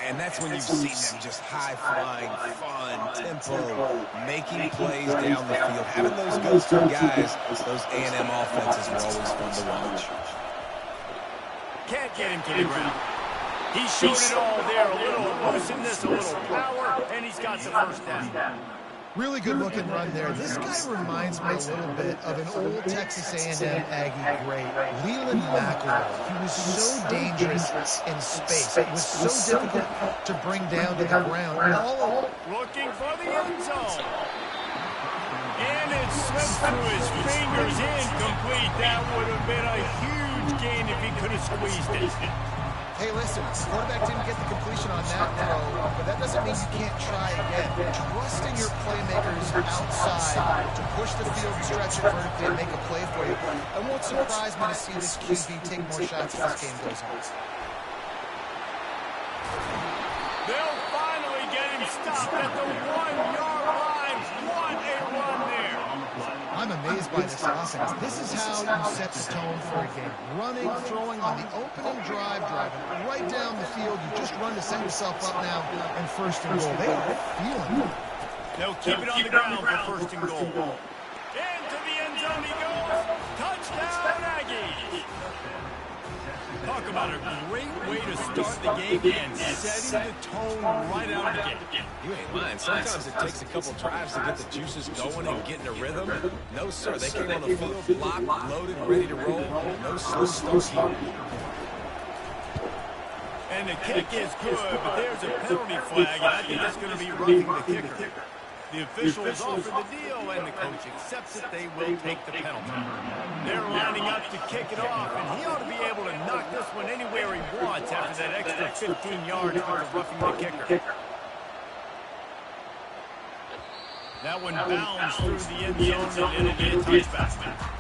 And that's when you've seen them just high-flying, fun, tempo, making plays down the field. Having those go-to guys, those A&M offenses were always fun to watch. Can't get him to the ground. He showed it all there. A little elusiveness, a little power, and he's got the first down. Really good-looking run there. This guy reminds me a little bit of an old Texas A&M Aggie great, Leland McElroy. He was so dangerous in space. It was so difficult to bring down to the ground. Looking for the end zone. And it slipped through his fingers, incomplete. That would have been a huge gain if he could have squeezed it. Hey, listen, the quarterback didn't get the completion on that throw, but that doesn't mean you can't try again. Trusting your playmakers outside to push the field, stretch it vertically, and make a play for you. It won't surprise me to see this QB take more shots as this game goes on. They'll finally get him stopped at the 1-yard line. What a run there. I'm amazed by this offense. This is how you set the tone for a game. Running, throwing on the opening drive, driving right down the field. You just run to set yourself up now and first and goal. They are feeling it. They'll keep it on the ground for first and goal. Into the end zone he goes. Touchdown, Aggies. Talk about a great way to start the game and setting the tone right out of the gate. You ain't lying. Sometimes it takes a couple drives to get the juices going and get in a rhythm. No, sir. They came on the field locked, loaded, ready to roll. No slow starts here. And the kick is good, but there's a penalty flag, and I think it's going to be roughing the kicker. The officials offer the deal, and the coach accepts it. They will take the penalty. They're lining up to kick it off, and he ought to be able to knock this one anywhere he wants after that extra 15 yards with the roughing the kicker. That one bounds through the end zone, and it'll be a touchback.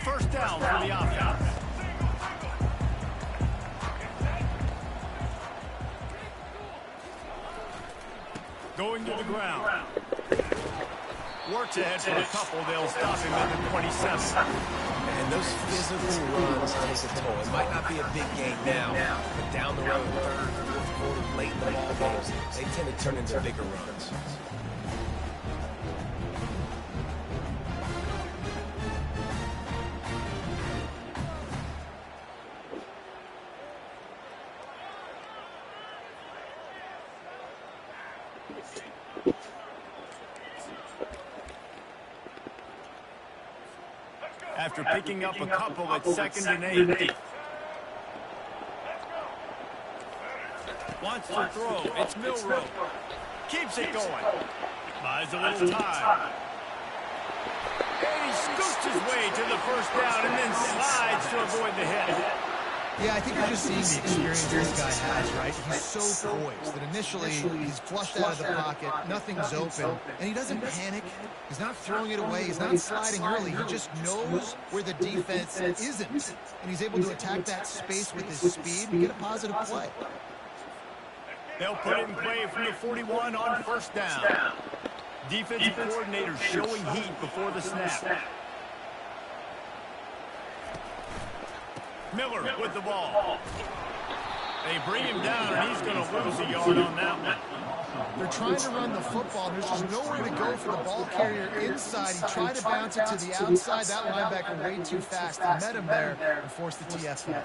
First down for the offense. Going to the ground. Works ahead for a couple. They'll stop him at the 27. And those physical runs take a toll. It might not be a big game now, but down the road, third, fourth quarter, late in the ball games, they tend to turn into bigger runs. After picking up a couple at 2nd and 8. Wants to throw. It's Milrow. Keeps it going. Buys a little time. And he scoots his way to the first down and then slides to avoid the hit. Yeah, I think you're just seeing the experience this guy has, right? He's so poised that initially he's flushed out of the pocket, nothing's open, and he doesn't panic. He's not throwing it away. He's not sliding early. He just knows where the defense isn't, and he's able to attack that space with his speed and get a positive play. They'll put it in play from the 41 on first down. Defensive coordinator showing heat before the snap. Miller with the ball. They bring him down, and he's going to lose a yard on that one. They're trying to run the football. There's just nowhere to go for the ball carrier inside. He tried to bounce it to the outside. That linebacker way too fast. He met him there and forced the TFP.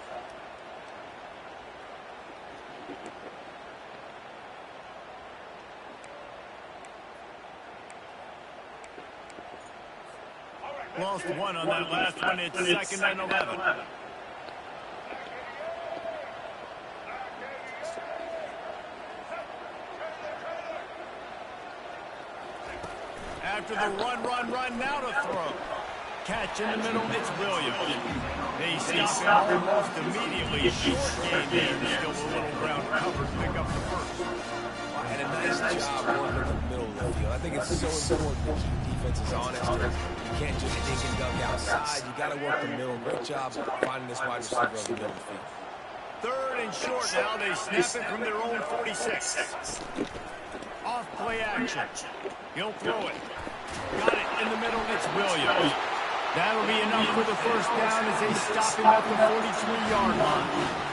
Lost one on that last one. It's 2nd and 11. After the run, now to throw. Catch in the middle, it's Williams. They stop him almost immediately. Short gain there, still a little ground covered, pick up the first. And a nice job working in the middle of the field. I think it's so important to keep defenses honest. You can't just dig and dunk outside. You got to work the middle. Great job finding this wide receiver over the middle of the field. 3rd and short now. They snap it from their own 46. Off play action. He'll throw it. Got it in the middle. It's Williams. That'll be enough for the first down as they stop him at the 43-yard line.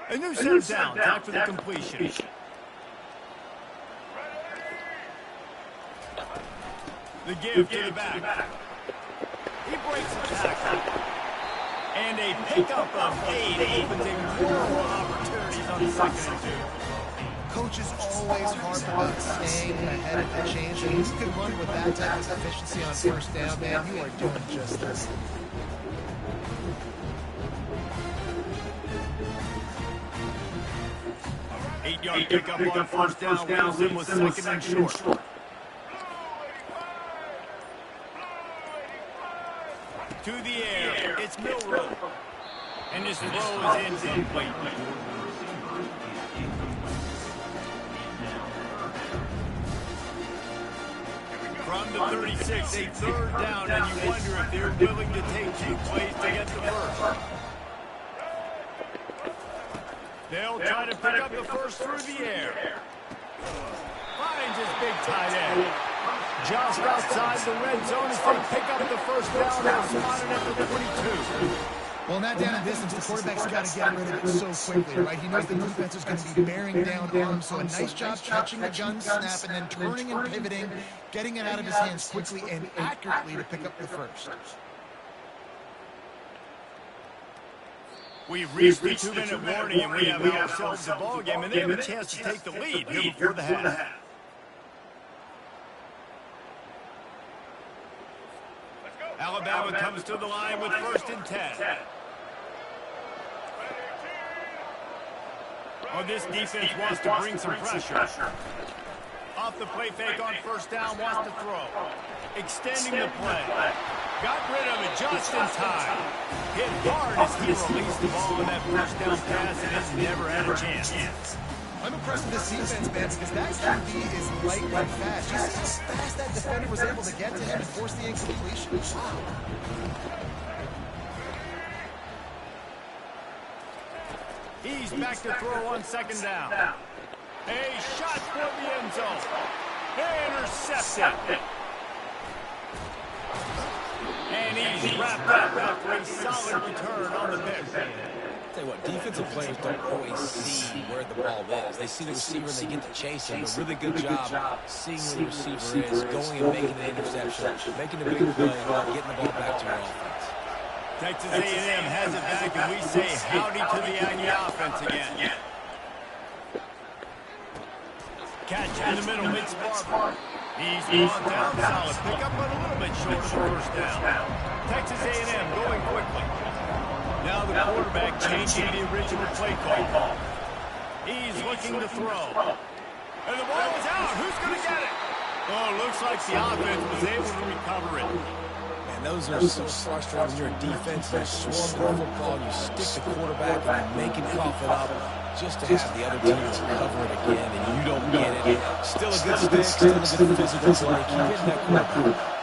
A new set of downs after the completion. The give to the back. He breaks the tackle. And a pickup of 8 opens incredible opportunities on 2nd and 2. Coaches always harp about staying ahead of the change. And if you can run with that type of efficiency on first down, man, you are doing just this. Eight-yard pickup on first down. Wilson was 2nd and short. To the air. It's Milrow. And his throw is incomplete. From the 36, a 3rd down, and you wonder if they're willing to take 2 plays to get the first. They'll try to pick up the first through the air. Finds his big tight end. Just outside the red zone as they pick up the first down. They're spotted at the 42. Well, not down in distance, the quarterback's got to get rid of it so quickly, right? He knows the defense is going to be bearing down on him, so a nice job catching the gun snap and then turning and pivoting, getting it out of his hands quickly and accurately to pick up the first. We've reached the 2-minute warning, and we have ourselves a ball game, and they have a chance to take the lead here before the half. Alabama comes to the line with 1st and 10. Oh, this defense wants to bring some pressure. Off the play fake on first down, wants to throw. Extending the play. Got rid of it just in time. Hit hard as he released the ball on that first down pass and has never had a chance. I'm impressed with this defense, man, because that QB is lightning fast. You see how fast that defender was able to get to him and force the incompletion? Wow. He's back to throw on 2nd down. A shot for the end zone. Intercepted. And he's wrapped up after a solid return on the pick. Tell you what, defensive players don't always see where the ball is. They see the receiver and they get to chase him. A really good job seeing where the receiver is, going and making the interception, making the big play, getting the ball back to your offense. Texas A&M has it back, and we say howdy to the Aggie offense again. Catch in the middle, mid-spark. He's brought down, solid pickup, but a little bit short of the first down. Texas A&M going quickly. Now the quarterback changing the original play call. He's looking to throw. And the ball is out. Who's going to get it? Oh, looks like the offense was able to recover it. Man, those are so frustrating when you're a defense. You swarm the football, you stick the quarterback, and you make him cough it up just to have the other team recover it again, and you don't get it. Still a good stick, still a good physical play. Keep hitting that quarterback.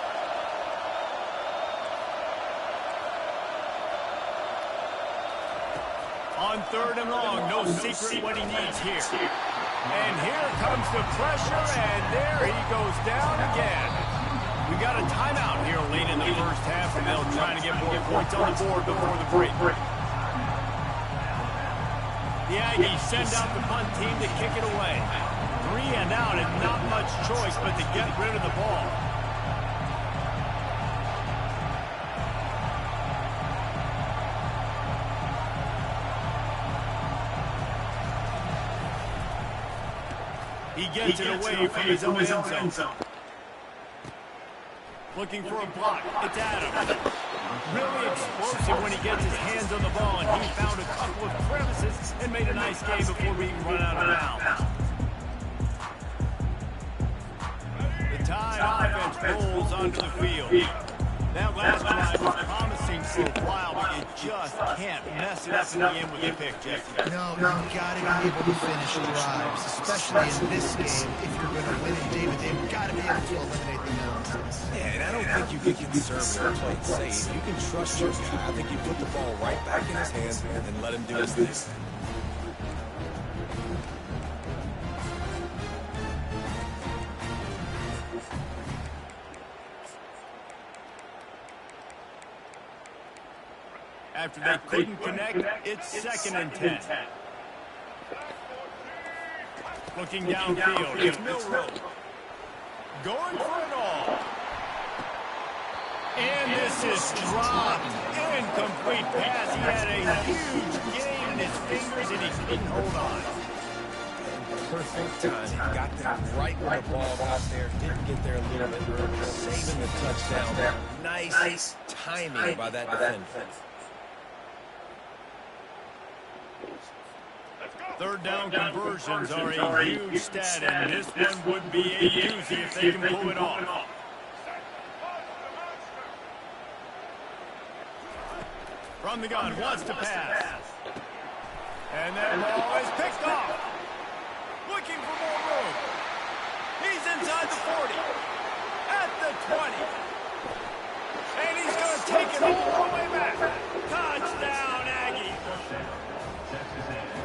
On 3rd and long, no secret what he needs here. And here comes the pressure, and there he goes down again. We got a timeout here late in the first half, and they'll try to get more points on the board before the break. The Aggies send out the punt team to kick it away. 3 and out, and not much choice but to get rid of the ball. He gets it away from his own end zone. Looking for a block. It's Adams. Really explosive when he gets his hands on the ball, and he found a couple of crevices and made a nice game before being run out of bounds. The Tide offense rolls onto the field. That last drive was promising for a while, but you just can't mess it up in the end with a pick, Jesse. No, you've got to be able to finish drives, especially in this game. If you're going to win it, David, they've got to be able to eliminate the penalties. Yeah, and I don't think you get conservative play it safe. You can trust your guy. I think you put the ball right back in his hands and let him do his thing. After they couldn't connect, it's 2nd and 10. Looking downfield, it's Milroe. Going for it all. And this is dropped. Incomplete pass. He had a huge gain in his fingers, and he couldn't hold on. Perfect time. Got that right when the ball got there. Didn't get there a little bit early. Saving the touchdown. Nice timing by that defender. 3rd down conversions are a huge stat, and this one would be a doozy if they can pull it off. From the gun, wants to pass. And that ball is picked off. Looking for more room. He's inside the 40. At the 20. And he's going to take it all the way back. Touchdown, Aggie.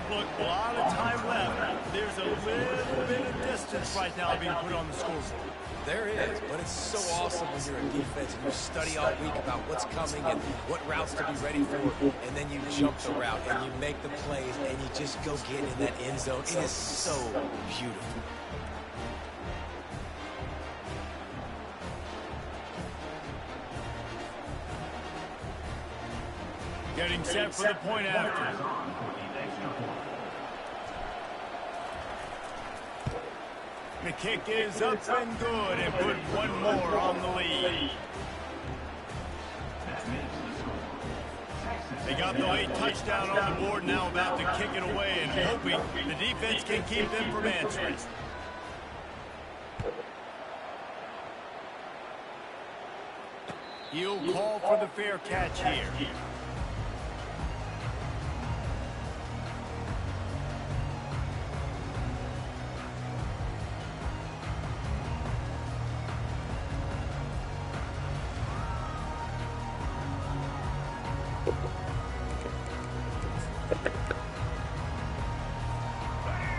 Look, a lot of time left. There's a little bit of distance right now being put on the scoreboard. There is, but it's so awesome when you're in defense and you study all week about what's coming and what routes to be ready for, and then you jump the route and you make the plays and you just go get in that end zone. It is so beautiful. Getting set for the point after. The kick is up and good, and put one more on the lead. They got the late touchdown on the board, now about to kick it away and hoping the defense can keep them from answering. He'll call for the fair catch here.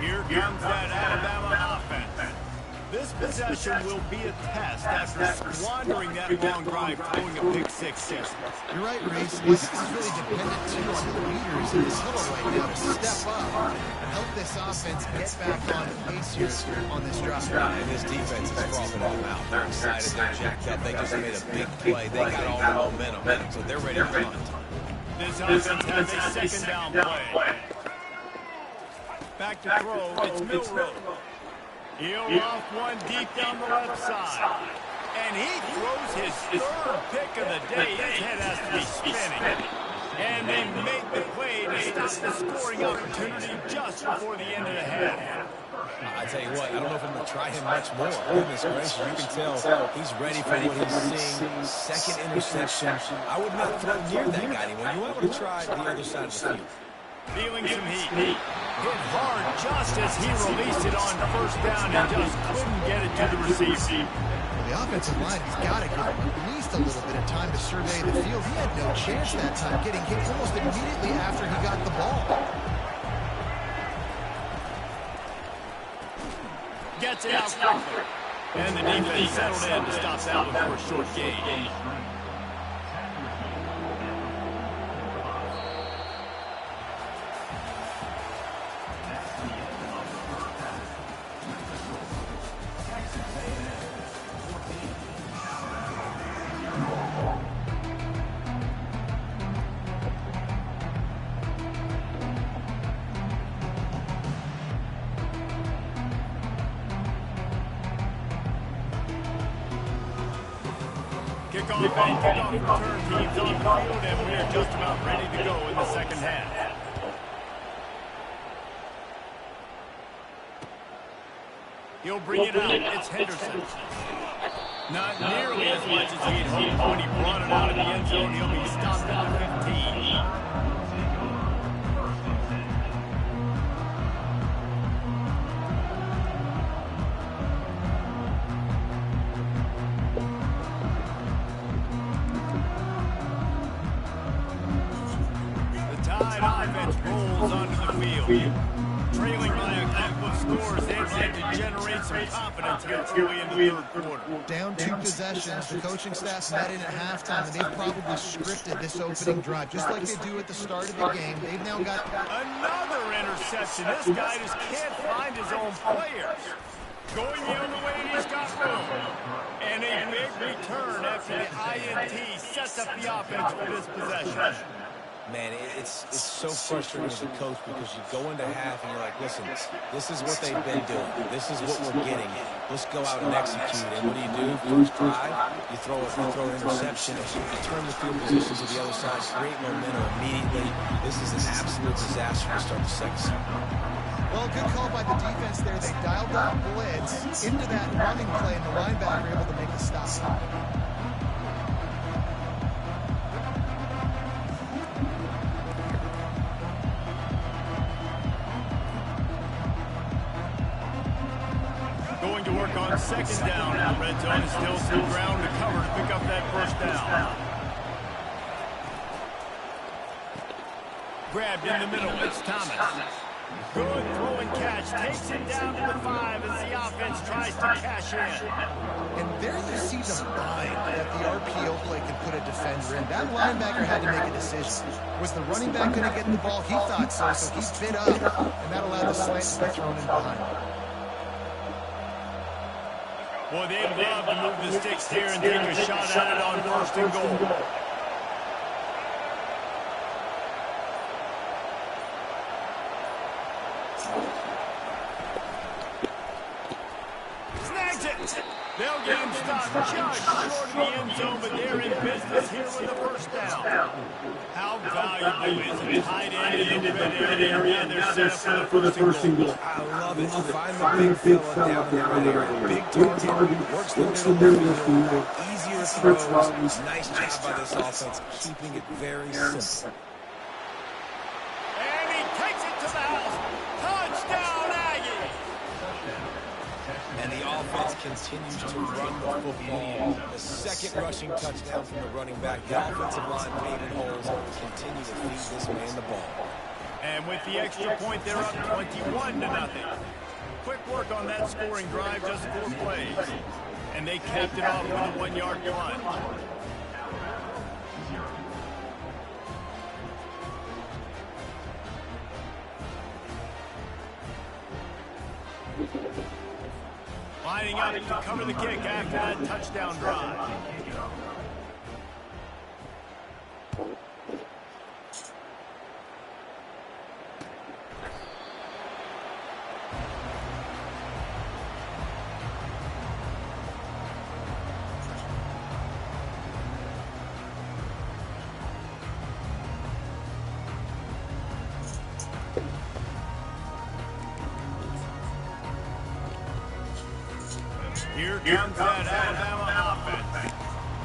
Here comes that Alabama offense. This possession will be a test after squandering that long drive, throwing a pick six. You're right, Reese. This is really dependent, too, on the leaders in this huddle right now to step up and help this offense get back on pace here on this drive. And this defense is frothing them out. They're excited, they're jacked up. They just made a big play. They got all the momentum, so they're ready to hunt. This offense has a 2nd down play. Back to throw, it's Milroe. He'll loft one deep down the left side. And he throws his 3rd pick of the day. His head has to be spinning. And they make the play to stop the scoring opportunity just before the end of the half. I tell you what, I don't know if I'm going to try him much more. Goodness gracious, you can tell he's ready for what he's seeing. 2nd interception. I would not throw near that guy anymore. You want to try the other side of the field. Feeling some heat. Hit hard just as he released it on 1st down and just couldn't get it to the receiver. Well, the offensive line, he's got to give him at least a little bit of time to survey the field. He had no chance that time, getting hit almost immediately after he got the ball. Gets it out quickly. And the defense settled in to stop that one for a short gain. Kickoff and kickoff return teams on the field, and we are just about ready to go in the second half. He'll bring it out. It's Henderson. Not nearly as much as he had hoped when he brought it out of the end zone. He'll be stopped at the 15. Rolls onto the field. Trailing by a couple of scores, they'd like to generate some confidence here early in the third quarter. Down 2 possessions, the coaching staff met in at halftime, and they've probably scripted this opening drive, just like they do at the start of the game. They've now got another interception. This guy just can't find his own players. Going the other way, and he's got room. And a big return after the INT sets up the offense for this possession. Man, it's so frustrating as a coach because you go into half and you're like, listen, this is what they've been doing. This is what we're getting. Let's go out and execute. And what do? First drive, you throw an interception, and you turn the field position to the other side, create momentum immediately. This is an absolute disaster to start the second half. Well, good call by the defense there. They dialed up blitz into that running play, and the linebacker able to make the stop. Going to work on second down. Now red zone is still some ground to cover to pick up that first down. Grabbed in the middle. It's Thomas. Good throwing catch. Takes it down to the 5 as the offense tries to cash in. And there you see the bind that the RPO play can put a defender in. That linebacker had to make a decision. Was the running back going to get the ball? He thought so, so he bit up, and that allowed the slant to be thrown in behind. Boy, they'd love to move the sticks here and take a shot at it on first and goal. Snags it! They'll get him stopped just short of the end zone, but they're in business here with the first down. How valuable is a tight end in the red area, and they're set up for the first and goal. I love it. Find the big fella down in the red area. Big target, works the middle of the field, easier throws. Nice job by this offense, keeping it very simple. And he takes it to the house. Touchdown, Aggie! And the offense continues to run the football. The second rushing touchdown from the running back. The offensive line paving holes continue to feed this man the ball. And with the extra point, they're up 21-0. Quick work on that scoring drive, just 4 plays. And they capped it off with a 1-yard plunge. Lining up to cover the kick after that touchdown drive. Here comes that Alabama offense.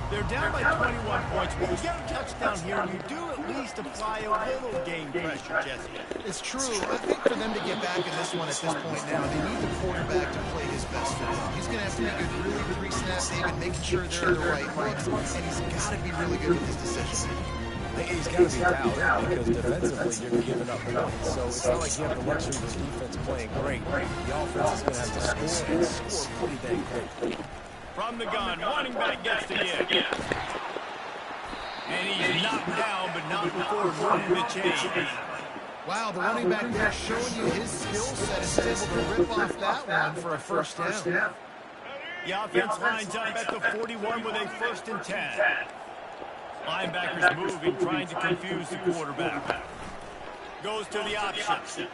They're down by 21 points, but you get a touchdown here, and you do at least apply a little game pressure, Jesse. It's true. I think for them to get back in this one at this point now, they need the quarterback to play his best football. He's going to have to make a really good pre-snap, David, making sure they're in the right looks, and he's got to be really good with his decision. He's got to be dialed in because defensively you're giving up points. So it's not like you have the luxury of this defense playing great. The offense is going to have to score and score pretty dang quick. From the gun, running back gets to get. And he's knocked down, but not before moving the chains. Wow, the running back there showing you his skill set is able to rip off that one for a first down. The offense lines up at the 41 with a 1st and 10. Linebackers moving, trying to confuse the quarterback. Goes to the option.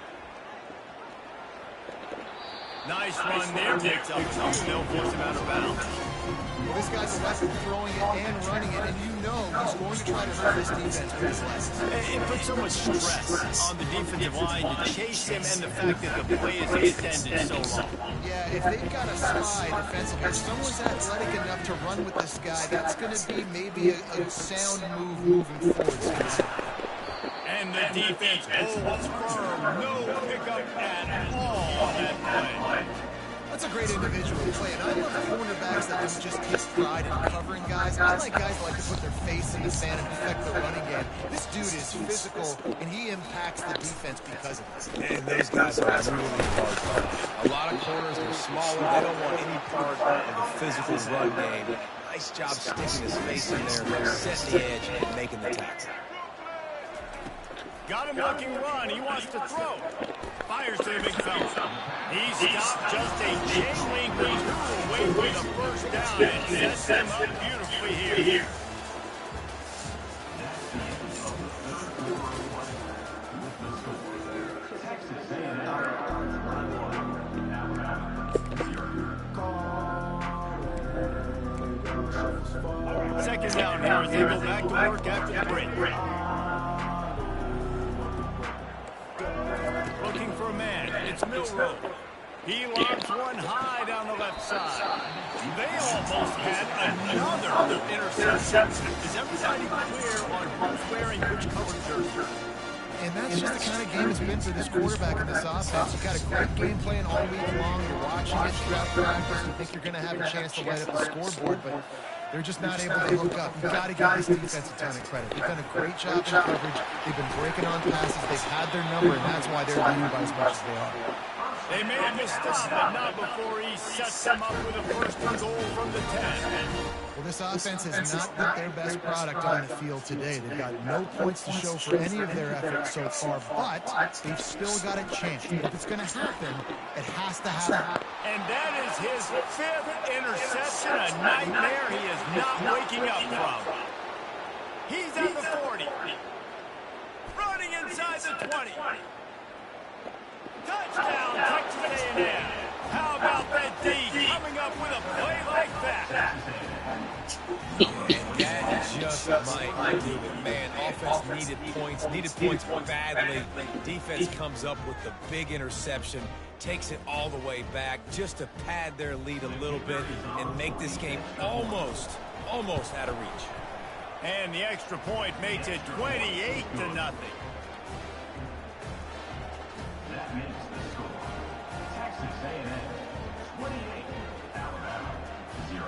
Nice run there, takes up. They'll force him out of bounds. Well, this guy's a weapon throwing it and running it, and you know he's going to try to hurt this defense with his legs. It puts so much stress on the defensive line to chase him and the fact that the play is extended so long. Yeah, if they've got a spy defensively, if someone's athletic enough to run with this guy, that's going to be maybe a sound move moving forward. And the defense holds firm. No pickup at all on that play. That's a great individual play, and I love cornerbacks that don't just take pride in covering guys. I like guys that like to put their face in the sand and affect the running game. This dude is physical, and he impacts the defense because of it. And those guys are really hard to cover. A lot of corners are smaller. They don't want any part of the physical run game. Nice job sticking his face in there, setting the edge, and making the tackle. Got him looking run. He wants to throw. Fires to the big fella. He stopped just a chain link away from the first down and sets him up beautifully here. Second down here as they go back to work after the break. Looking for a man. It's Milroe. He lobs one high down the left side. They almost had another interception. Is everybody clear on who's wearing which color jersey? And that's just the kind of game it's been for this quarterback in this offense. You've got a great game plan all week long. You're watching it throughout practice. You think you're going to have a chance to light up the scoreboard, but they're just not able to look up. You've got to give this defense a ton of credit. They've done a great job in coverage. They've been breaking on passes. They've had their number, and that's why they're leading by as much as they are. They may have missed up, but not before he sets them up with a first and goal from the 10. Well, this offense has not put their best product on the field today. They've got no points to show for any of their efforts so far, but they've still got a chance. If it's going to happen, it has to happen. And that is his fifth interception, a nightmare he is not waking up from. He's at the 40. Running inside the 20. Touchdown, Texas A&M. How about that D coming up with a play like that? And that just might do it. Man, offense needed points badly. Defense comes up with the big interception, takes it all the way back just to pad their lead a little bit and make this game almost out of reach. And the extra point makes it 28-0. That makes the score. Texas A&M 28, Alabama 0.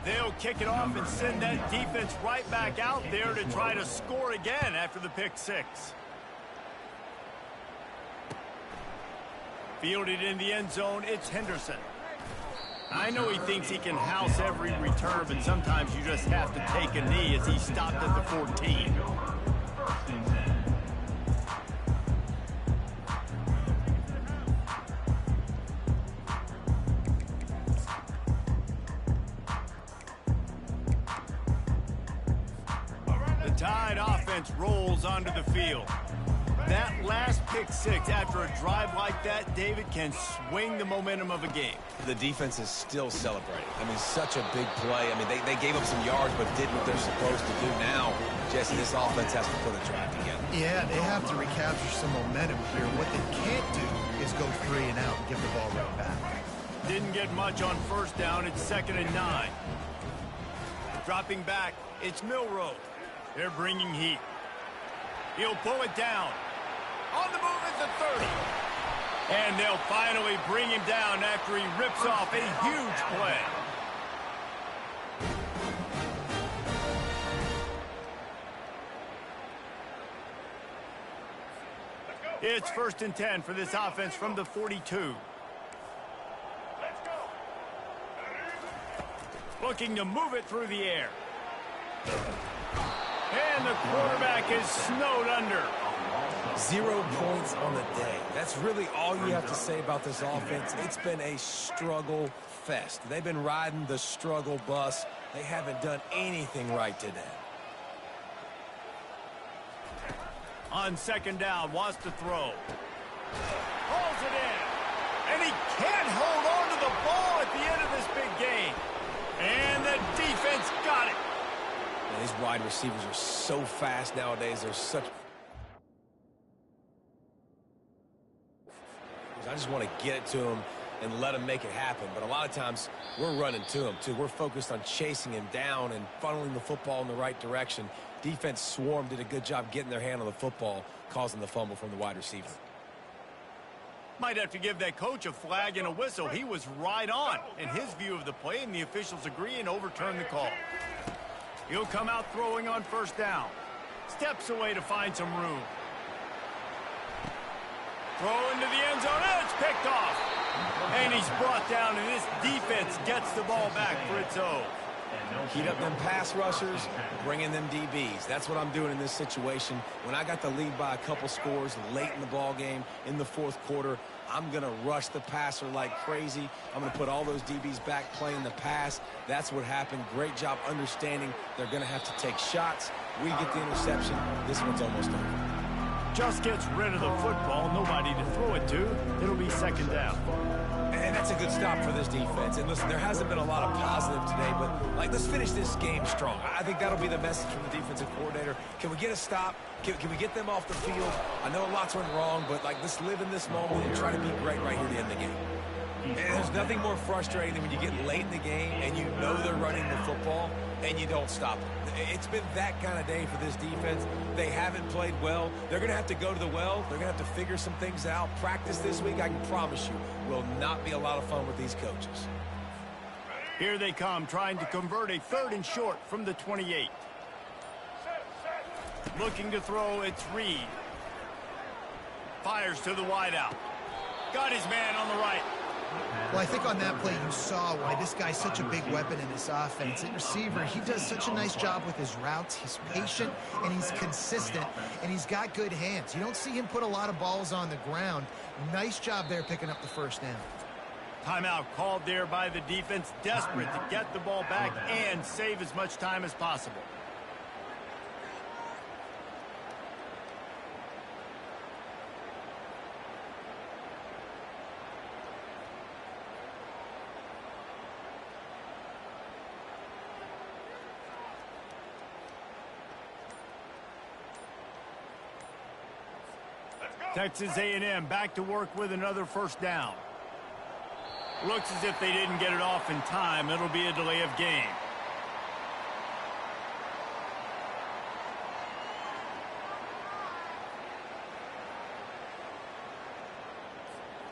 They'll kick it off and send that defense right back out there to try to score again after the pick six. Fielded in the end zone, it's Henderson. I know he thinks he can house every return, but sometimes you just have to take a knee as he stopped at the 14. The Tide offense rolls onto the field. That last pick six after a drive like that, David, can swing the momentum of a game. The defense is still celebrating. I mean, such a big play. I mean, they gave up some yards, but did what they're supposed to do. Now, Jesse, this offense has to put a drive together. Yeah, they have to recapture some momentum here. What they can't do is go 3 and out and give the ball right back. Didn't get much on first down. It's 2nd and 9. Dropping back, it's Milroe. They're bringing heat. He'll pull it down. On the move at the 30. And they'll finally bring him down after he rips off a huge play. It's 1st and 10 for this offense from the 42. Looking to move it through the air. And the quarterback is snowed under. 0 points on the day. That's really all you have to say about this offense. It's been a struggle fest. They've been riding the struggle bus. They haven't done anything right today. On 2nd down, wants to throw. Holds it in. And he can't hold on to the ball at the end of this big game. And the defense got it. Man, these wide receivers are so fast nowadays. They're such... I just want to get it to him and let him make it happen. But a lot of times, we're running to him, too. We're focused on chasing him down and funneling the football in the right direction. Defense swarm did a good job getting their hand on the football, causing the fumble from the wide receiver. Might have to give that coach a flag and a whistle. He was right on in his view of the play, and the officials agree and overturn the call. He'll come out throwing on first down. Steps away to find some room. Throw into the end zone, and it's picked off. And he's brought down, and this defense gets the ball back for its own. Heat up them pass rushers, bring in them DBs. That's what I'm doing in this situation. When I got the lead by a couple scores late in the ball game, in the fourth quarter, I'm going to rush the passer like crazy. I'm going to put all those DBs back playing the pass. That's what happened. Great job understanding they're going to have to take shots. We get the interception. This one's almost over. Just gets rid of the football, nobody to throw it to. It'll be second down. And that's a good stop for this defense. And listen, there hasn't been a lot of positive today, but let's finish this game strong. I think that'll be the message from the defensive coordinator. Can we get a stop? Can we get them off the field? I know lots went wrong, but let's live in this moment and try to be great right here at the end of the game. And there's nothing more frustrating than when you get late in the game and you know they're running the football and you don't stop them. It's been that kind of day for this defense. They haven't played well. They're going to have to go to the well. They're going to have to figure some things out. Practice this week, I can promise you, will not be a lot of fun with these coaches. Here they come, trying to convert a 3rd and short from the 28. Looking to throw, it's Reed. Fires to the wideout. Got his man on the right. Well, I think on that play you saw why this guy's such a big weapon in this offense. At receiver, he does such a nice job with his routes. He's patient, and he's consistent, and he's got good hands. You don't see him put a lot of balls on the ground. Nice job there picking up the first down. Timeout called there by the defense, desperate to get the ball back and save as much time as possible. Texas A&M back to work with another first down. Looks as if they didn't get it off in time. It'll be a delay of game.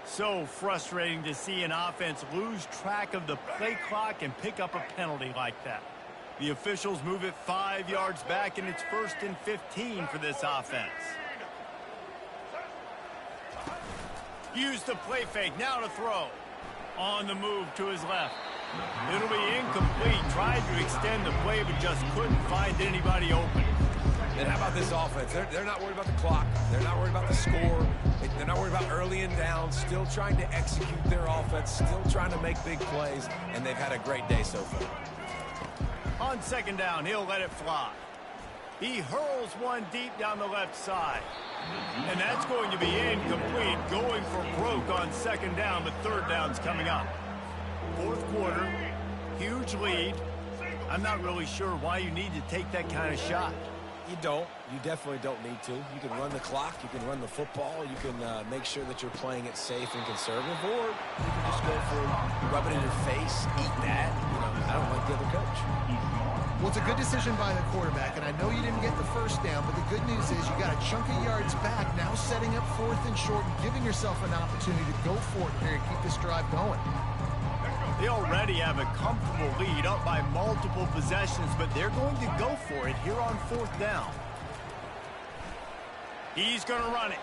So frustrating to see an offense lose track of the play clock and pick up a penalty like that. The officials move it 5 yards back, and it's 1st and 15 for this offense. Use the play fake, now to throw. On the move to his left. It'll be incomplete. Tried to extend the play, but just couldn't find anybody open. And how about this offense? They're not worried about the clock. They're not worried about the score. They're not worried about early and down. Still trying to execute their offense. Still trying to make big plays. And they've had a great day so far. On second down, he'll let it fly. He hurls one deep down the left side. And that's going to be incomplete. Going for broke on second down, but third down's coming up. Fourth quarter, huge lead. I'm not really sure why you need to take that kind of shot. You don't. You definitely don't need to. You can run the clock. You can run the football. You can make sure that you're playing it safe and conservative. Or you can just go for rub it in your face, eat that. I don't like the other coach. Well, it's a good decision by the quarterback, and I know you didn't get the first down, but the good news is you got a chunk of yards back, now setting up 4th and short and giving yourself an opportunity to go for it here and keep this drive going. They already have a comfortable lead, up by multiple possessions, but they're going to go for it here on 4th down. He's going to run it,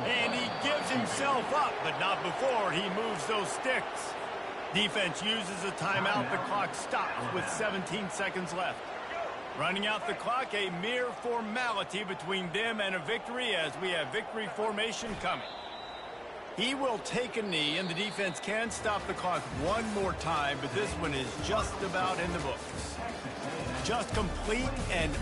and he gives himself up, but not before he moves those sticks. Defense uses a timeout. The clock stops with 17 seconds left. Running out the clock, a mere formality between them and a victory as we have victory formation coming. He will take a knee, and the defense can stop the clock one more time, but this one is just about in the books. Just complete and...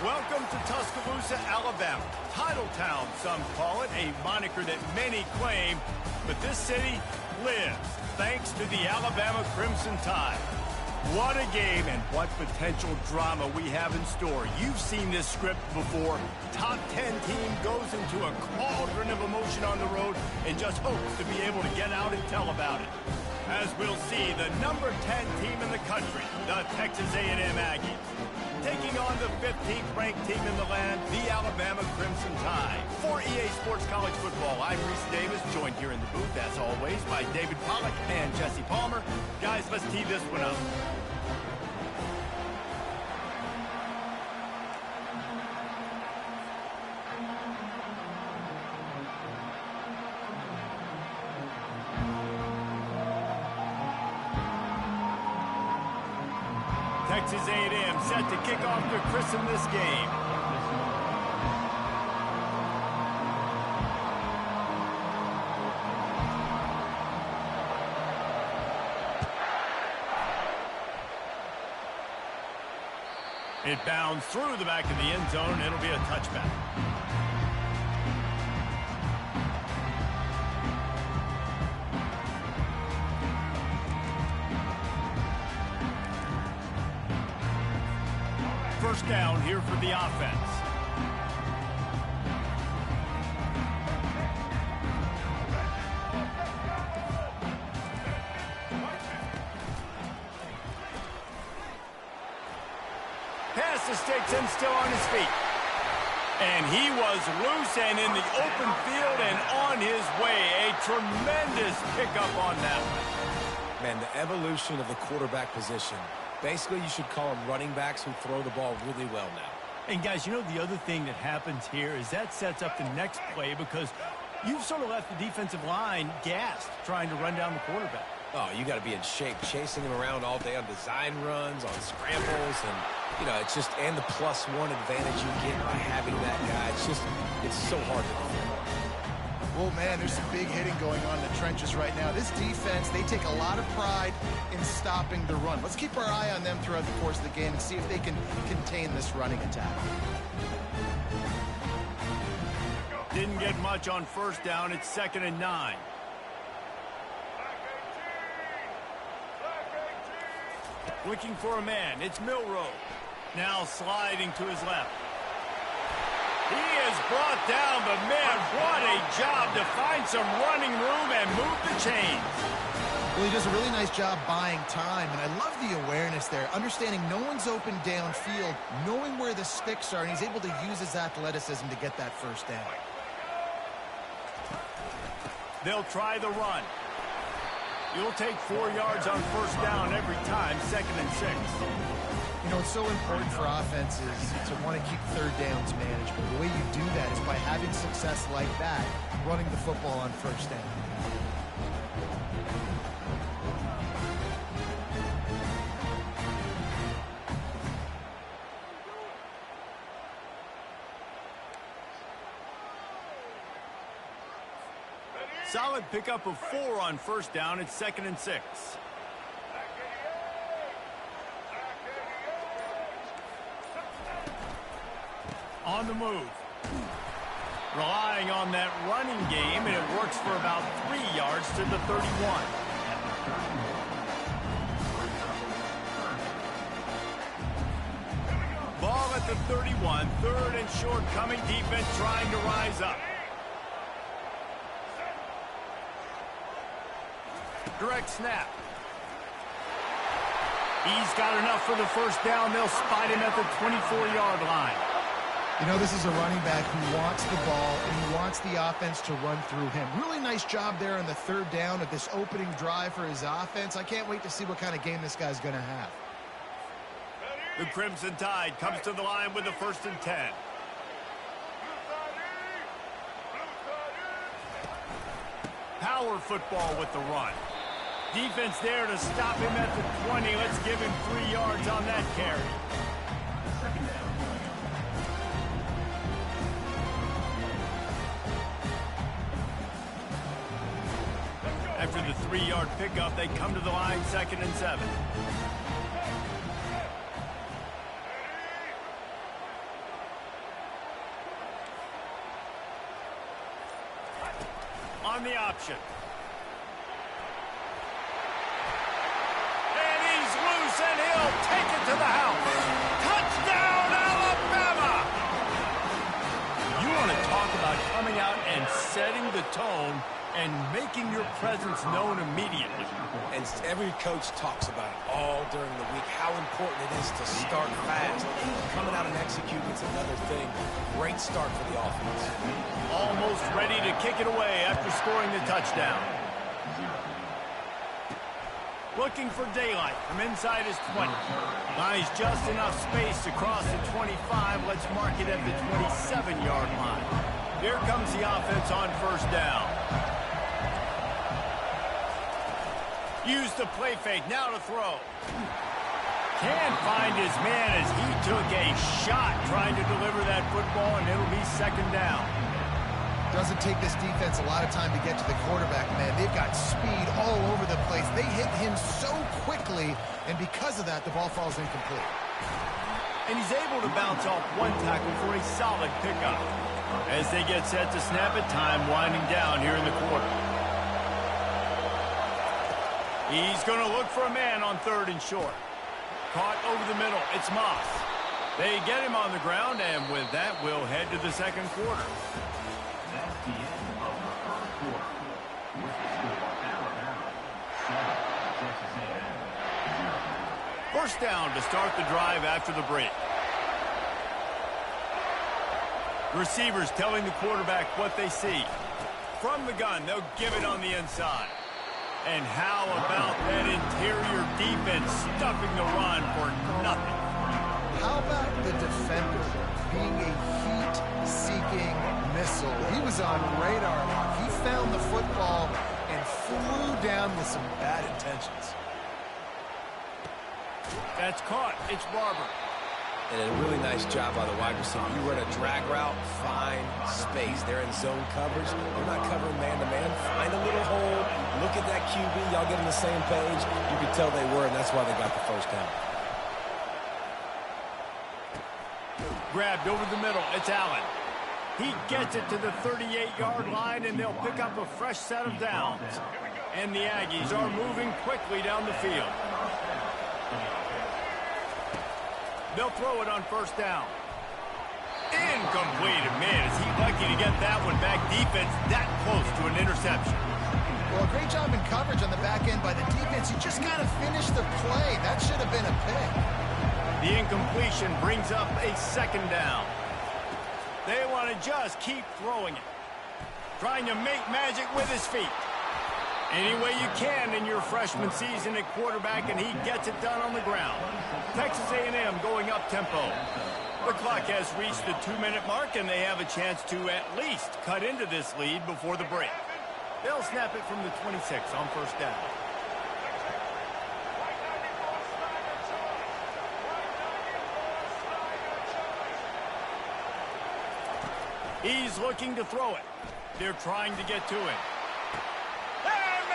Welcome to Tuscaloosa, Alabama. Titletown, some call it, a moniker that many claim, but this city lives thanks to the Alabama Crimson Tide. What a game and what potential drama we have in store. You've seen this script before. Top 10 team goes into a cauldron of emotion on the road and just hopes to be able to get out and tell about it. As we'll see, the number 10 team in the country, the Texas A&M Aggies, taking on the 15th ranked team in the land, the Alabama Crimson Tide. For EA Sports College Football, I'm Reese Davis, joined here in the booth, as always, by David Pollack and Jesse Palmer. Guys, let's tee this one up. Texas A&M set to kick off to christen this game. It bounds through the back of the end zone. It'll be a touchback. First down here for the offense. Pass to Sticks still on his feet. And he was loose and in the open field and on his way. A tremendous pickup on that one. Man, the evolution of the quarterback position. Basically, you should call them running backs who throw the ball really well now. And guys, you know the other thing that happens here is that sets up the next play because you've sort of left the defensive line gassed trying to run down the quarterback. Oh, you got to be in shape, chasing him around all day on design runs, on scrambles, and, you know, it's just, and the +1 advantage you get by having that guy. It's so hard to defend. Well, man, there's some big hitting going on in the trenches right now. This defense, they take a lot of pride in stopping the run. Let's keep our eye on them throughout the course of the game and see if they can contain this running attack. Didn't get much on first down. It's 2nd and 9. Looking for a man. It's Milroe. Now sliding to his left. He is brought down, but man, what a job to find some running room and move the chains. Well, he does a really nice job buying time, and I love the awareness there, understanding no one's open downfield, knowing where the sticks are, and he's able to use his athleticism to get that first down. They'll try the run. You'll take 4 yards on first down every time, 2nd and 6. You know, it's so important for offenses to want to keep third downs manageable. The way you do that is by having success like that, running the football on first down. Solid pickup of 4 on first down. It's 2nd and 6. On the move. Relying on that running game, and it works for about 3 yards to the 31. Ball at the 31. 3rd and short coming. Defense trying to rise up. Direct snap. He's got enough for the first down. They'll spot him at the 24-yard line. You know, this is a running back who wants the ball, and he wants the offense to run through him. Really nice job there on the 3rd down of this opening drive for his offense. I can't wait to see what kind of game this guy's going to have. The Crimson Tide comes to the line with the 1st and 10. Power football with the run. Defense there to stop him at the 20. Let's give him 3 yards on that carry. After the 3-yard pickup, they come to the line, 2nd and 7. on the option. And he's loose, and he'll take it to the house. Touchdown, Alabama! You want to talk about coming out and setting the tone and making your presence known immediately. And every coach talks about it all during the week, how important it is to start fast. Coming out and executing is another thing. Great start for the offense. Almost ready to kick it away after scoring the touchdown. Looking for daylight from inside his 20. Buys just enough space to cross the 25. Let's mark it at the 27-yard line. Here comes the offense on first down. Use the play fake, now to throw. Can't find his man as he took a shot trying to deliver that football, and it'll be second down. Doesn't take this defense a lot of time to get to the quarterback, man. They've got speed all over the place. They hit him so quickly, and because of that, the ball falls incomplete. And he's able to bounce off one tackle for a solid pickup. As they get set to snap it, time winding down here in the quarter. He's going to look for a man on third and short. Caught over the middle. It's Moss. They get him on the ground, and with that, we'll head to the second quarter. That's the end of the first quarter. With the score, Alabama 7, Texas A&M 0. First down to start the drive after the break. Receivers telling the quarterback what they see. From the gun, they'll give it on the inside. And how about that interior defense stuffing the run for nothing? How about the defender being a heat-seeking missile? He was on radar lock. He found the football and flew down with some bad intentions. That's caught. It's Barber. And a really nice job by the wide receiver. You run a drag route, find space. They're in zone coverage. They're not covering man-to-man. Find a little hole. Look at that QB. Y'all get on the same page. You could tell they were, and that's why they got the first down. Grabbed over the middle. It's Allen. He gets it to the 38-yard line, and they'll pick up a fresh set of downs. And the Aggies are moving quickly down the field. They'll throw it on first down. Incomplete. Man, is he lucky to get that one back. Defense that close to an interception. Well, great job in coverage on the back end by the defense. You just got to finish the play. That should have been a pick. The incompletion brings up a second down. They want to just keep throwing it. Trying to make magic with his feet. Any way you can in your freshman season at quarterback, and he gets it done on the ground. Texas A&M going up tempo. The clock has reached the 2-minute mark, and they have a chance to at least cut into this lead before the break. They'll snap it from the 26 on first down. He's looking to throw it. They're trying to get to him.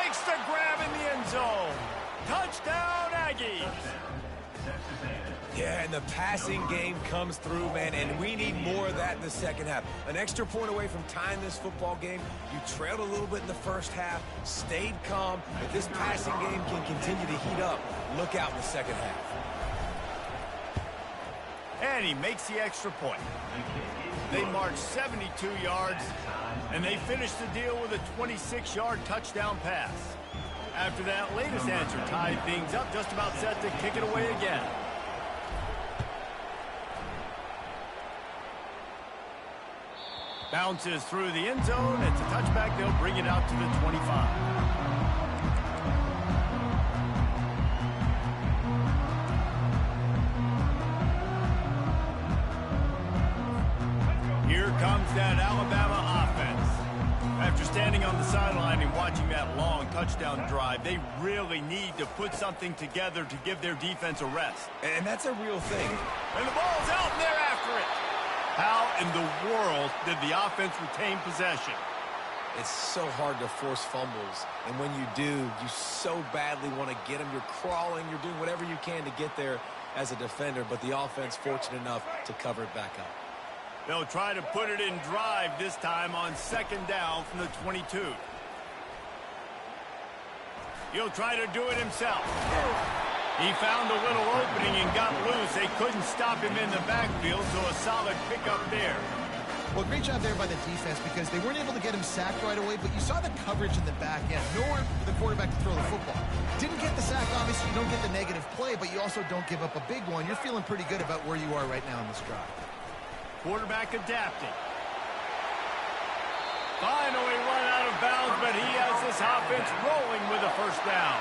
Makes the grab in the end zone. Touchdown, Aggies. Yeah, and the passing game comes through, man, and we need more of that in the second half. An extra point away from tying this football game. You trailed a little bit in the first half, stayed calm. If this passing game can continue to heat up, look out in the second half. And he makes the extra point. They march 72 yards, and they finish the deal with a 26-yard touchdown pass. After that latest answer tied things up, just about set to kick it away again. Bounces through the end zone. It's a touchback. They'll bring it out to the 25. Here comes that Alabama offense. After standing on the sideline and watching that long touchdown drive, they really need to put something together to give their defense a rest. And that's a real thing. And the ball's out, and they're after it. How in the world did the offense retain possession? It's so hard to force fumbles, and when you do, you so badly want to get them. You're crawling, you're doing whatever you can to get there as a defender, but the offense fortunate enough to cover it back up. They'll try to put it in drive this time on second down from the 22. He'll try to do it himself. He found a little opening and got loose. They couldn't stop him in the backfield, so a solid pickup there. Well, great job there by the defense because they weren't able to get him sacked right away, but you saw the coverage in the back end. Nowhere for the quarterback to throw the football. Didn't get the sack, obviously. You don't get the negative play, but you also don't give up a big one. You're feeling pretty good about where you are right now in this drive. Quarterback adapting. Finally run out of bounds, but he has this offense rolling with a first down.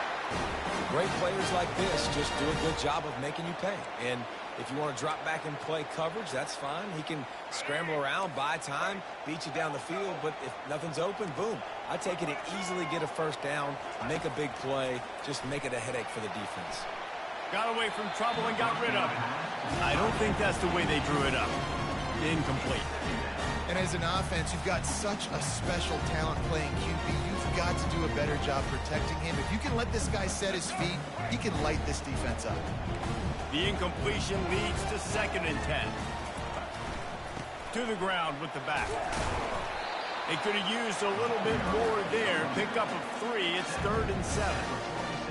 Great players like this just do a good job of making you pay. And if you want to drop back and play coverage, that's fine. He can scramble around, buy time, beat you down the field. But if nothing's open, boom. I take it and easily get a first down, make a big play, just make it a headache for the defense. Got away from trouble and got rid of it. I don't think that's the way they drew it up. Incomplete. And as an offense, you've got such a special talent playing QB. You've got to do a better job protecting him. If you can let this guy set his feet, he can light this defense up. The incompletion leads to 2nd and 10. To the ground with the back. They could have used a little bit more there. Picked up a 3. It's 3rd and 7.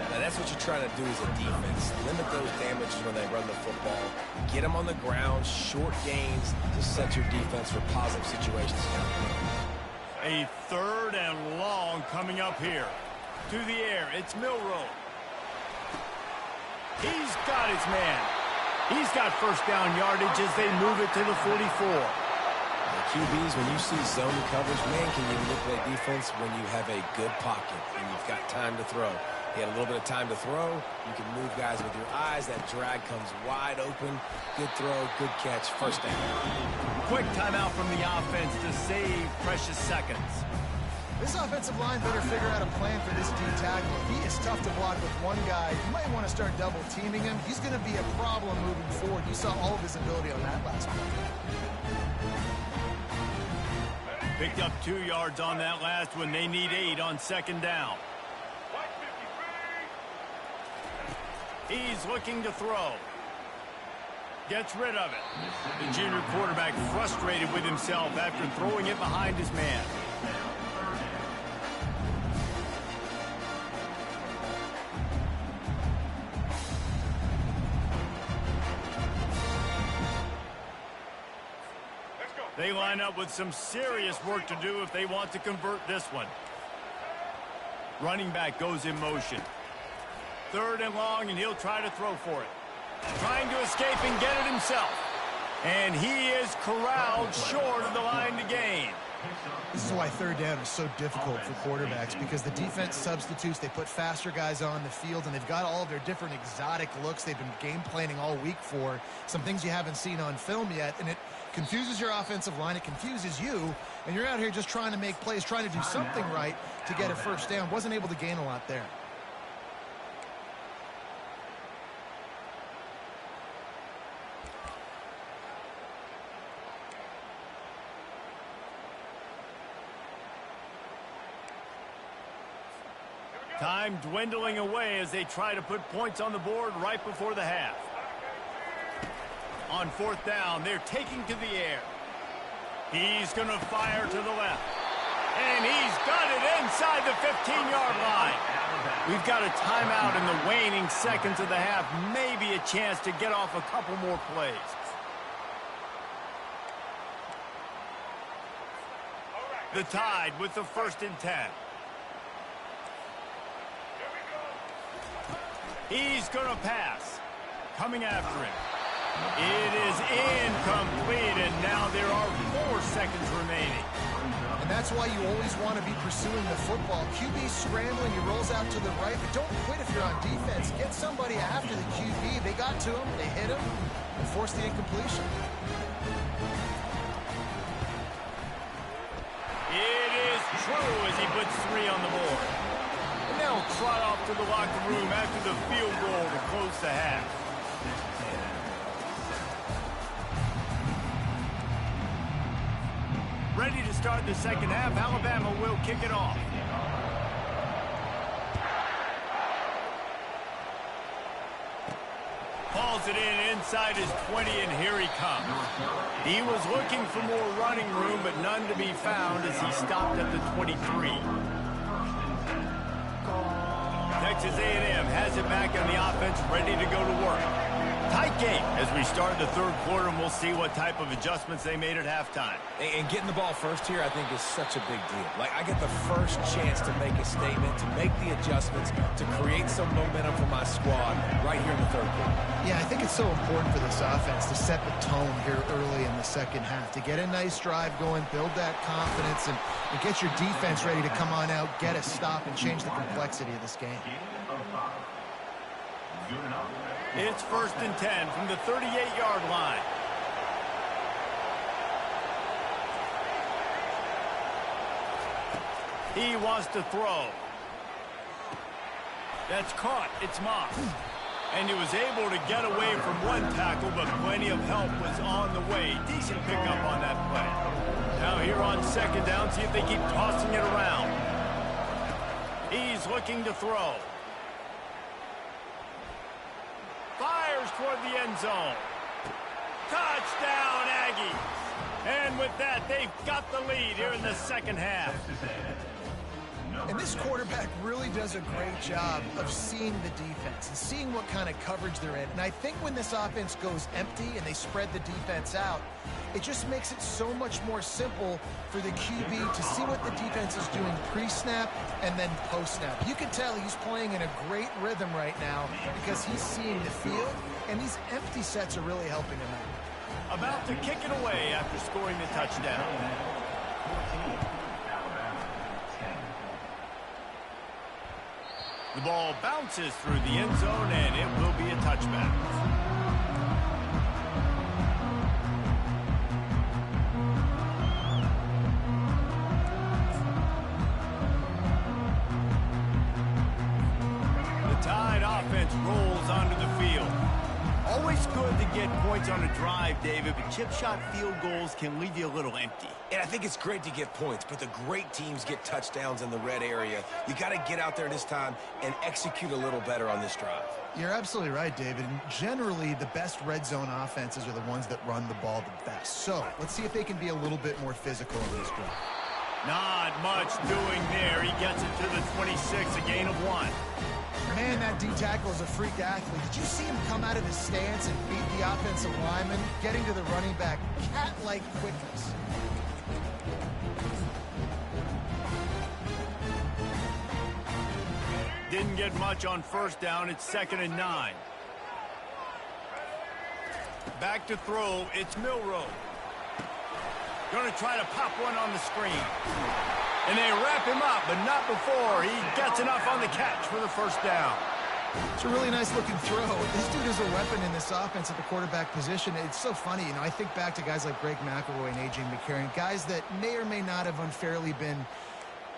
Now that's what you're trying to do as a defense. Limit those damages when they run the football. Get them on the ground, short gains to set your defense for positive situations. A 3rd and long coming up here. To the air, it's Milroe. He's got his man. He's got first down yardage as they move it to the 44. QBs, when you see zone coverage, man, can you manipulate defense when you have a good pocket and you've got time to throw. He had a little bit of time to throw. You can move guys with your eyes. That drag comes wide open. Good throw, good catch, first down. Quick timeout from the offense to save precious seconds. This offensive line better figure out a plan for this D tackle. He is tough to block with one guy. You might want to start double teaming him. He's going to be a problem moving forward. You saw all of his ability on that last play. Picked up 2 yards on that last one. They need 8 on 2nd down. He's looking to throw. Gets rid of it. The junior quarterback frustrated with himself after throwing it behind his man. They line up with some serious work to do if they want to convert this one. Running back goes in motion. 3rd and long, and he'll try to throw for it. Trying to escape and get it himself. And he is corralled short of the line to gain. This is why 3rd down is so difficult for quarterbacks, because the defense substitutes. They put faster guys on the field, and they've got all of their different exotic looks they've been game planning all week for. Some things you haven't seen on film yet, and it confuses your offensive line. It confuses you, and you're out here just trying to make plays, trying to do something right to get a first down. Wasn't able to gain a lot there. Time dwindling away as they try to put points on the board right before the half. On 4th down, they're taking to the air. He's going to fire to the left. And he's got it inside the 15-yard line. We've got a timeout in the waning seconds of the half. Maybe a chance to get off a couple more plays. The Tide with the 1st and 10. He's going to pass. Coming after him. It is incomplete, and now there are 4 seconds remaining. And that's why you always want to be pursuing the football. QB scrambling, he rolls out to the right, but don't quit if you're on defense. Get somebody after the QB. They got to him, they hit him, and forced the incompletion. It is true as he puts 3 on the board. And now trot off to the locker room after the field goal to close the half. Ready to start the second half. Alabama will kick it off. Hauls it in inside his 20, and here he comes. He was looking for more running room, but none to be found as he stopped at the 23. They Texas A&M has it back on the offense, ready to go to work. Tight game as we start the third quarter, and we'll see what type of adjustments they made at halftime. And getting the ball first here, I think, is such a big deal. Like, I get the first chance to make a statement, to make the adjustments, to create some momentum for my squad right here in the third quarter. Yeah, I think it's so important for this offense to set the tone here early in the second half, to get a nice drive going, build that confidence, and get your defense ready to come on out, get a stop, and change the complexity of this game. It's 1st and 10 from the 38-yard line. He wants to throw. That's caught. It's Moss. And he was able to get away from one tackle, but plenty of help was on the way. Decent pickup on that play. Now here on 2nd down, see if they keep tossing it around. He's looking to throw. Fires toward the end zone. Touchdown, Aggies. And with that, they've got the lead here in the second half. And this quarterback really does a great job of seeing the defense and seeing what kind of coverage they're in. And I think when this offense goes empty and they spread the defense out, it just makes it so much more simple for the QB to see what the defense is doing pre-snap and then post-snap. You can tell he's playing in a great rhythm right now because he's seeing the field, and these empty sets are really helping him out. About to kick it away after scoring the touchdown. The ball bounces through the end zone, and it will be a touchback. The Tide offense rolls onto the field. Always good to get points on a drive, David, but chip shot field goals can leave you a little empty. And I think it's great to get points, but the great teams get touchdowns in the red area. You got to get out there this time and execute a little better on this drive. You're absolutely right, David. And generally, the best red zone offenses are the ones that run the ball the best. So let's see if they can be a little bit more physical in this drive. Not much doing there. He gets it to the 26, a gain of 1. Man, that D-tackle is a freak athlete. Did you see him come out of his stance and beat the offensive lineman, getting to the running back? Cat-like quickness. Didn't get much on 1st down. It's 2nd and 9. Back to throw. It's Milroe. Going to try to pop one on the screen. And they wrap him up, but not before he gets enough on the catch for the 1st down. It's a really nice-looking throw. This dude is a weapon in this offense at the quarterback position. It's so funny, you know, I think back to guys like Greg McElroy and A.J. McCarron, guys that may or may not have unfairly been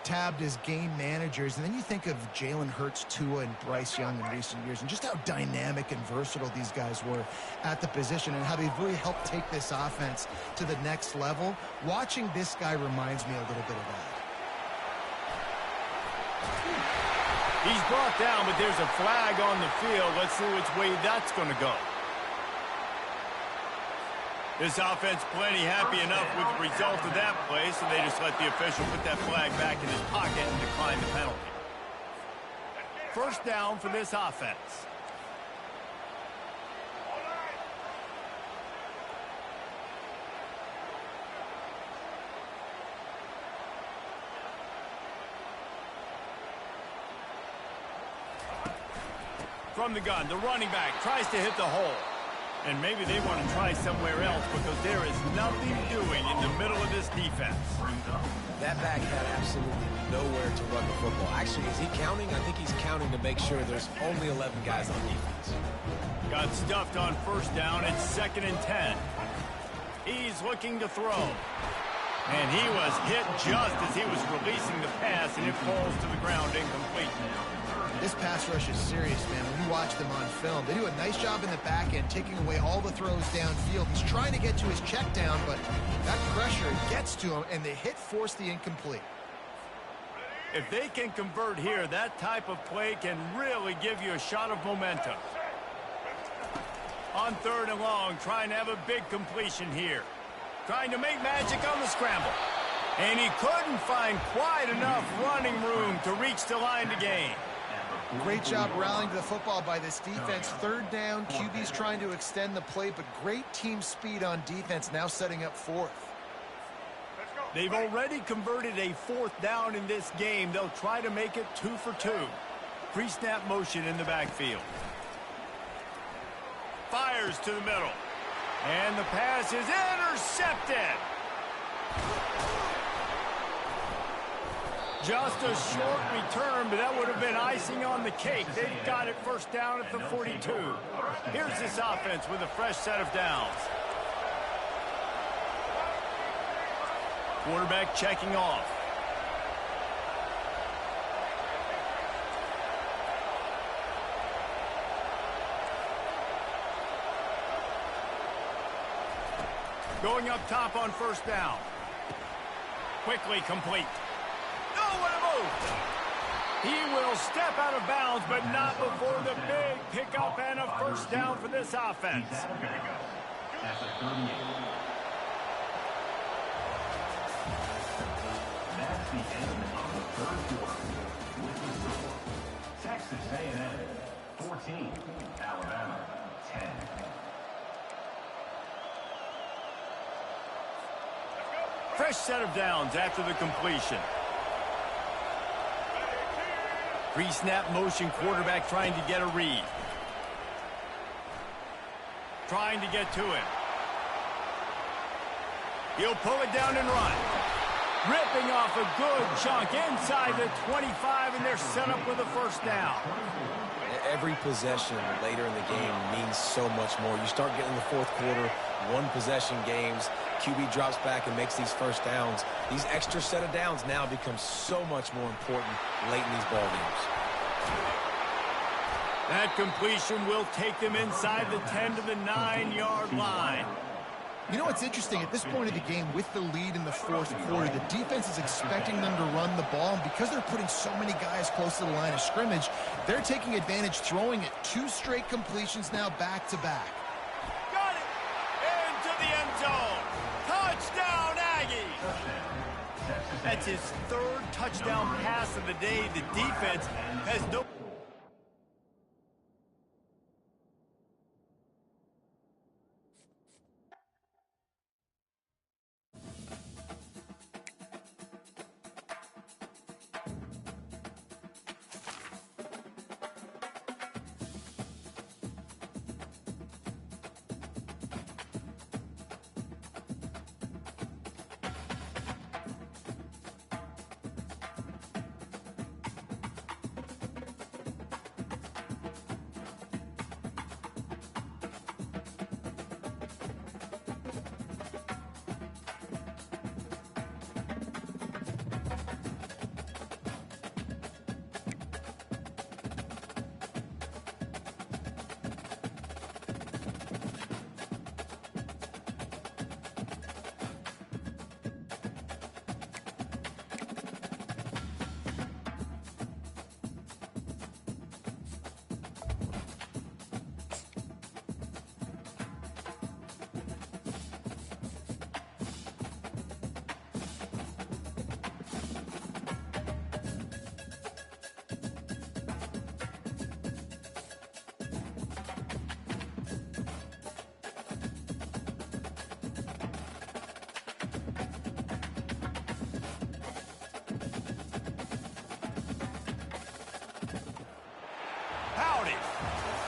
tabbed as game managers. And then you think of Jalen Hurts, Tua, and Bryce Young in recent years, and just how dynamic and versatile these guys were at the position and how they've really helped take this offense to the next level. Watching this guy reminds me a little bit of that. He's brought down, but there's a flag on the field. Let's see which way that's going to go. This offense plenty happy enough with the result of that play, so they just let the official put that flag back in his pocket and decline the penalty. 1st down for this offense. From the gun, the running back tries to hit the hole. And maybe they want to try somewhere else because there is nothing doing in the middle of this defense. That back had absolutely nowhere to run the football. Actually, is he counting? I think he's counting to make sure there's only 11 guys on defense. Got stuffed on 1st down. It's 2nd and 10. He's looking to throw. And he was hit just as he was releasing the pass, and it falls to the ground incomplete. This pass rush is serious, man. When you watch them on film, they do a nice job in the back end, taking away all the throws downfield. He's trying to get to his check down, but that pressure gets to him, and the hit forced the incomplete. If they can convert here, that type of play can really give you a shot of momentum. On 3rd and long, trying to have a big completion here. Trying to make magic on the scramble. And he couldn't find quite enough running room to reach the line to gain. Great job rallying to the football by this defense. Third down, QB's trying to extend the play, but great team speed on defense, now setting up fourth. They've already converted a fourth down in this game. They'll try to make it 2 for 2. Pre-snap motion in the backfield. Fires to the middle. And the pass is intercepted. Just a short return, but that would have been icing on the cake. They've got it first down at the 42. Here's this offense with a fresh set of downs. Quarterback checking off. Going up top on first down. Quickly complete. Oh, what a move! He will step out of bounds, but not before the big pickup and a first down for this offense. That's a 38. That's the end of the third quarter. With the score, Texas A&M 14, Alabama 10. Fresh set of downs after the completion. Pre-snap motion, quarterback trying to get a read. Trying to get to him. He'll pull it down and run. Ripping off a good chunk inside the 25, and they're set up with a first down. Every possession later in the game means so much more. You start getting the fourth quarter, one-possession games, QB drops back and makes these first downs. These extra set of downs now become so much more important late in these ball games. That completion will take them inside the 10 to the 9-yard line. You know what's interesting? At this point of the game, with the lead in the fourth quarter, the defense is expecting them to run the ball, and because they're putting so many guys close to the line of scrimmage, they're taking advantage, throwing it 2 straight completions now back-to-back. Got it! Into the end zone! Touchdown, Aggies! That's his 3rd touchdown pass of the day. The defense has no...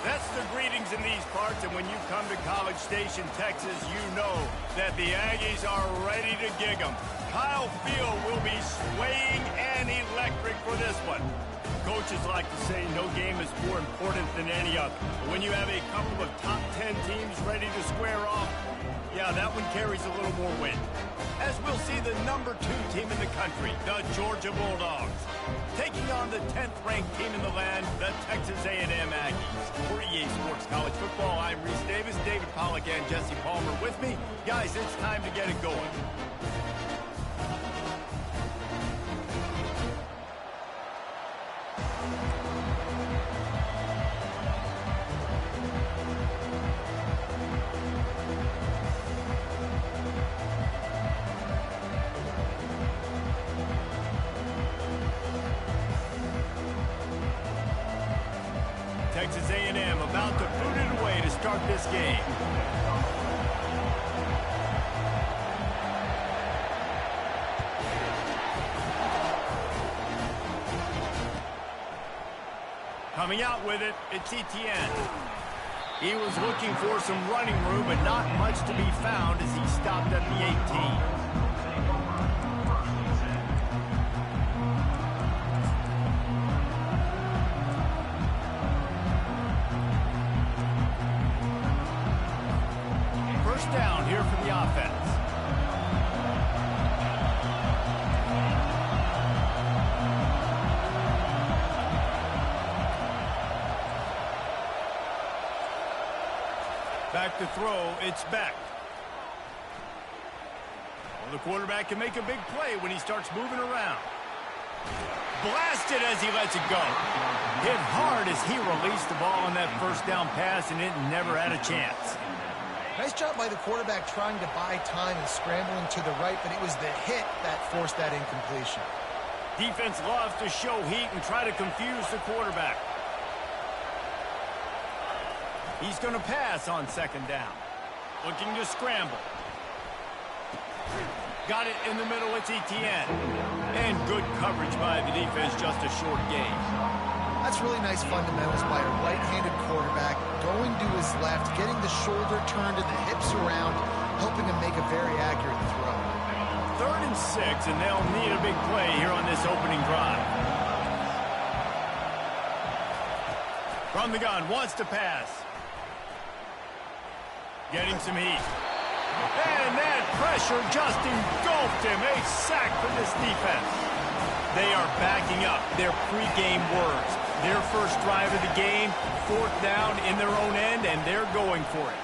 That's the greetings in these parts, and when you come to College Station, Texas, you know that the Aggies are ready to gig 'em. Kyle Field will be swaying and electric for this one. Coaches like to say no game is more important than any other. But when you have a couple of top 10 teams ready to square off, yeah, that one carries a little more weight. As we'll see the number 2 team in the country, the Georgia Bulldogs, taking on the 10th-ranked team in the land, the Texas A&M Aggies. For EA Sports College Football, I'm Reese Davis, David Pollack, and Jesse Palmer with me. Guys, it's time to get it going. Texas A&M about to boot it away to start this game. Coming out with it, it's Etienne. He was looking for some running room, but not much to be found as he stopped at the 18. First down here for the offense. Back to throw, it's Beck. Well, the quarterback can make a big play when he starts moving around. Blasted as he lets it go. Hit hard as he released the ball on that first down pass, and it never had a chance. Nice job by the quarterback trying to buy time and scrambling to the right, but it was the hit that forced that incompletion. Defense loves to show heat and try to confuse the quarterback. He's going to pass on second down. Looking to scramble. Got it in the middle, it's Etienne. And good coverage by the defense, just a short gain. That's really nice fundamentals by a right-handed quarterback, going to his left, getting the shoulder turned and the hips around, helping him make a very accurate throw. 3rd and 6, and they'll need a big play here on this opening drive. From the gun, wants to pass. Getting some heat. And that pressure just engulfed him. A sack for this defense. They are backing up their pregame words. Their first drive of the game, 4th down in their own end, and they're going for it.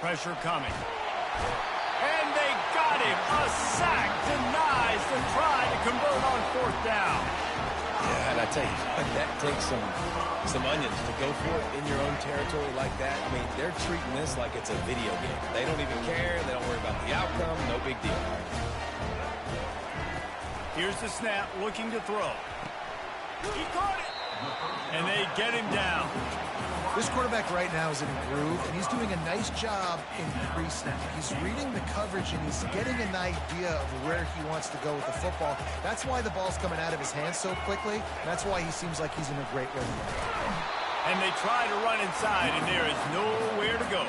Pressure coming. And they got him. A sack denies the try to convert on 4th down. Yeah, and I tell you, that takes some onions to go for it in your own territory like that. I mean, they're treating this like it's a video game. They don't even care. They don't worry about the outcome. No big deal. Here's the snap, looking to throw. He caught it. And they get him down. This quarterback right now is in a groove, and he's doing a nice job in pre-snap. He's reading the coverage, and he's getting an idea of where he wants to go with the football. That's why the ball's coming out of his hands so quickly. And that's why he seems like he's in a great rhythm. And they try to run inside, and there is nowhere to go.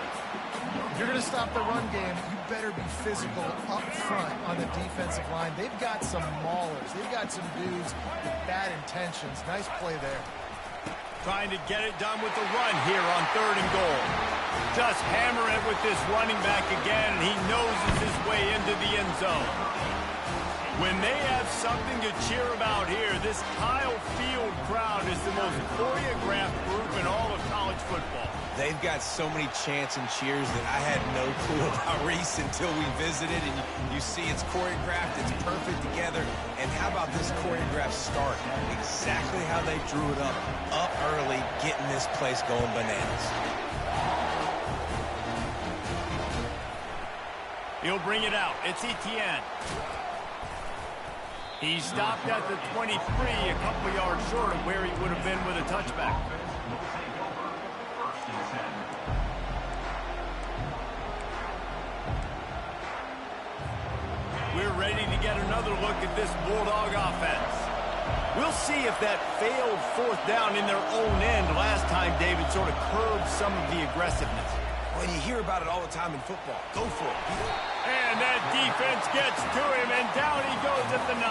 If you're going to stop the run game, you better be physical up front on the defensive line. They've got some maulers. They've got some dudes with bad intentions. Nice play there. Trying to get it done with the run here on 3rd and goal. Just hammer it with this running back again, and he noses his way into the end zone. When they have something to cheer about here, this Kyle Field crowd is the most choreographed group in all of college football. They've got so many chants and cheers that I had no clue about Reese until we visited, and you see it's choreographed, it's perfect together. And how about this choreographed start? Exactly how they drew it up early, getting this place going bananas. He'll bring it out. It's Etienne. He stopped at the 23, a couple yards short of where he would have been with a touchback. We're ready to get another look at this Bulldog offense. We'll see if that failed 4th down in their own end last time, David, sort of curbed some of the aggressiveness. Well, you hear about it all the time in football. Go for it. And that defense gets to him, and down he goes at the 9.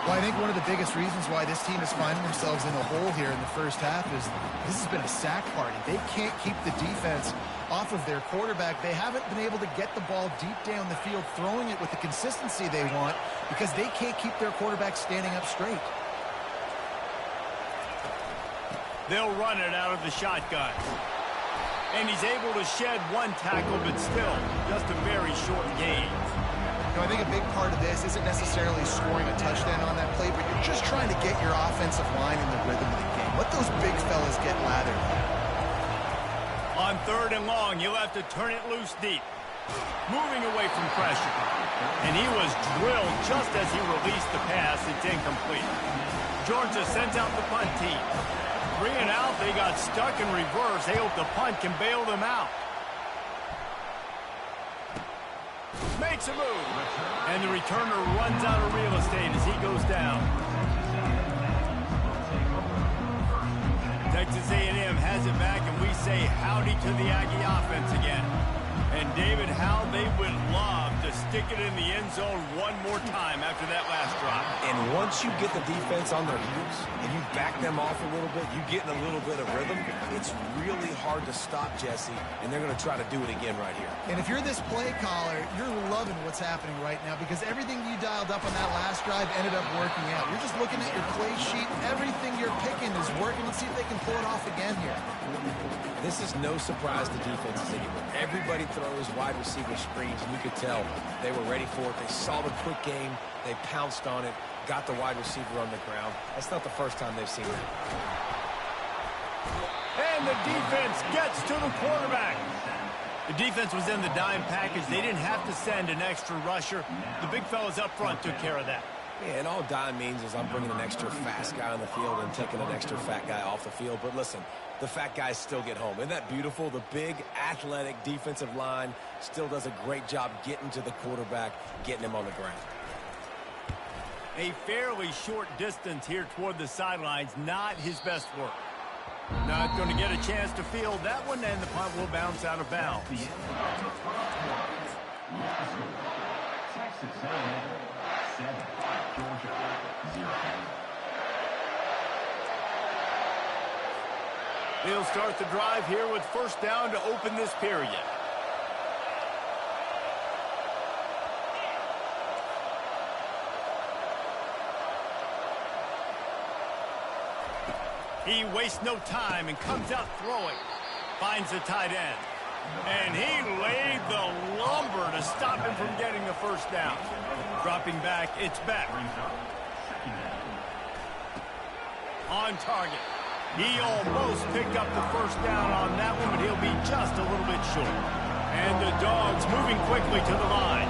Well, I think one of the biggest reasons why this team is finding themselves in a hole here in the first half is this has been a sack party. They can't keep the defense off of their quarterback. They haven't been able to get the ball deep down the field, throwing it with the consistency they want because they can't keep their quarterback standing up straight. They'll run it out of the shotgun. And he's able to shed one tackle, but still just a very short gain. You know, I think a big part of this isn't necessarily scoring a touchdown on that play, but you're just trying to get your offensive line in the rhythm of the game. Let those big fellas get lathered. On 3rd and long, he'll have to turn it loose deep. Moving away from pressure. And he was drilled just as he released the pass. It's incomplete. Georgia sends out the punt team. 3 and out. They got stuck in reverse. They hope the punt can bail them out. Makes a move. And the returner runs out of real estate as he goes down. Texas A&M has it back, and we say howdy to the Aggie offense again. And David, how they would love to stick it in the end zone one more time after that last drive. And once you get the defense on their heels and you back them off a little bit, you get in a little bit of rhythm, it's really hard to stop, Jesse, and they're going to try to do it again right here. And if you're this play caller, you're loving what's happening right now because everything you dialed up on that last drive ended up working out. You're just looking at your play sheet. Everything you're picking is working. Let's see if they can pull it off again here. This is no surprise to defenses anymore. Everybody throws wide receiver screens, and you could tell they were ready for it. They saw the quick game. They pounced on it, got the wide receiver on the ground. That's not the first time they've seen it. And the defense gets to the quarterback. The defense was in the dime package. They didn't have to send an extra rusher. The big fellas up front took care of that. Yeah, and all dime means is I'm bringing an extra fast guy on the field and taking an extra fat guy off the field. But listen, the fat guys still get home. Isn't that beautiful? The big, athletic defensive line still does a great job getting to the quarterback, getting him on the ground. A fairly short distance here toward the sidelines, not his best work. Not going to get a chance to field that one, and the punt will bounce out of bounds. Texas A&M 7, Georgia 0. They'll start the drive here with first down to open this period. He wastes no time and comes out throwing. Finds the tight end. And he laid the lumber to stop him from getting the first down. Dropping back, it's Beck. On target. He almost picked up the first down on that one, but he'll be just a little bit short. And the Dogs moving quickly to the line.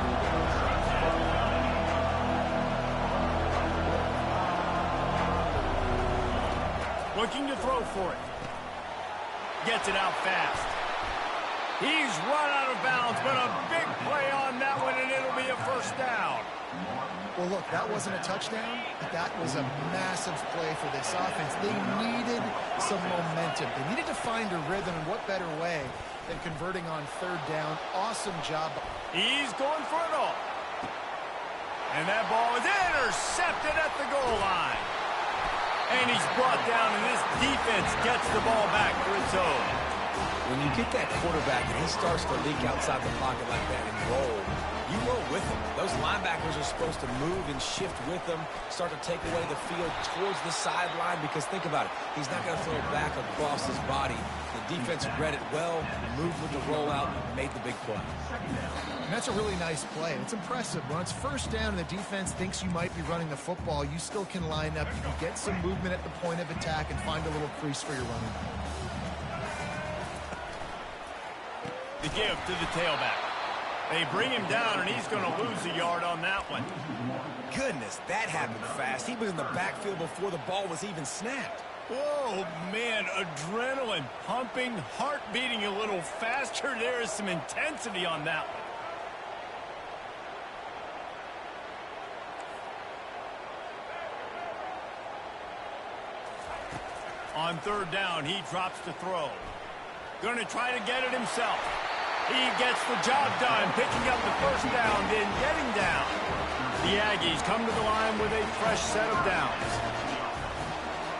Looking to throw for it. Gets it out fast. He's run out of bounds, but a big play on that one, and it'll be a first down. Well, look, that wasn't a touchdown, but that was a massive play for this offense. They needed some momentum. They needed to find a rhythm, and what better way than converting on third down. Awesome job. He's going for it all. And that ball is intercepted at the goal line. And he's brought down, and this defense gets the ball back for its own. When you get that quarterback and he starts to leak outside the pocket like that and roll, you roll with him. Those linebackers are supposed to move and shift with him, start to take away the field towards the sideline, because think about it, he's not going to throw it back across his body. The defense read it well, moved with the rollout, made the big play. And that's a really nice play. It's impressive. When it's first down and the defense thinks you might be running the football, you still can line up. You can get some movement at the point of attack and find a little crease for your running back. The give to the tailback. They bring him down, and he's going to lose a yard on that one. Goodness, that happened fast. He was in the backfield before the ball was even snapped. Oh, man, adrenaline pumping, heart beating a little faster. There is some intensity on that one. On third down, he drops to throw. Going to try to get it himself. He gets the job done, picking up the first down, then getting down. The Aggies come to the line with a fresh set of downs.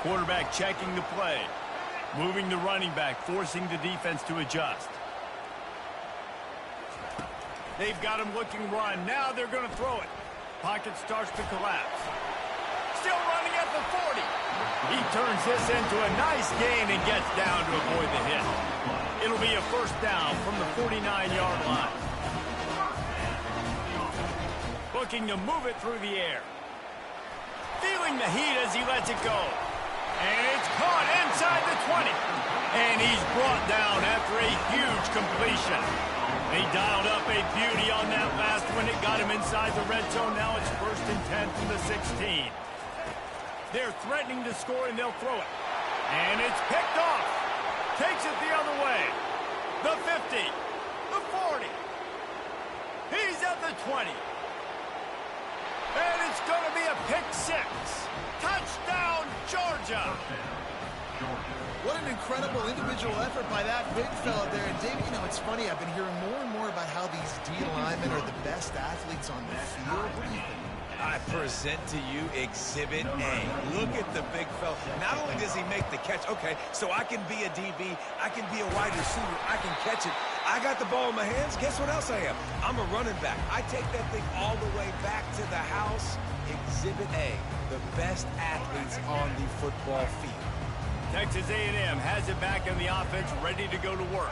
Quarterback checking the play. Moving the running back, forcing the defense to adjust. They've got him looking run. Now they're going to throw it. Pocket starts to collapse. Still running at the 40. He turns this into a nice gain and gets down to avoid the hit. It'll be a first down from the 49-yard line. Looking to move it through the air. Feeling the heat as he lets it go. And it's caught inside the 20. And he's brought down after a huge completion. They dialed up a beauty on that last one. It got him inside the red zone. Now it's 1st and 10 from the 16. They're threatening to score, and they'll throw it. And it's picked off. Takes it the other way. The 50. The 40. He's at the 20. And it's going to be a pick six. Touchdown, Georgia. What an incredible individual effort by that big fella there. And David, you know, it's funny. I've been hearing more and more about how these D linemen are the best athletes on the field. What do you think? I present to you Exhibit A. Look at the big fella. Not only does he make the catch, okay, so I can be a DB, I can be a wide receiver, I can catch it. I got the ball in my hands. Guess what else I am? I'm a running back. I take that thing all the way back to the house. Exhibit A, the best athletes on the football field. Texas A&M has it back in the offense, ready to go to work.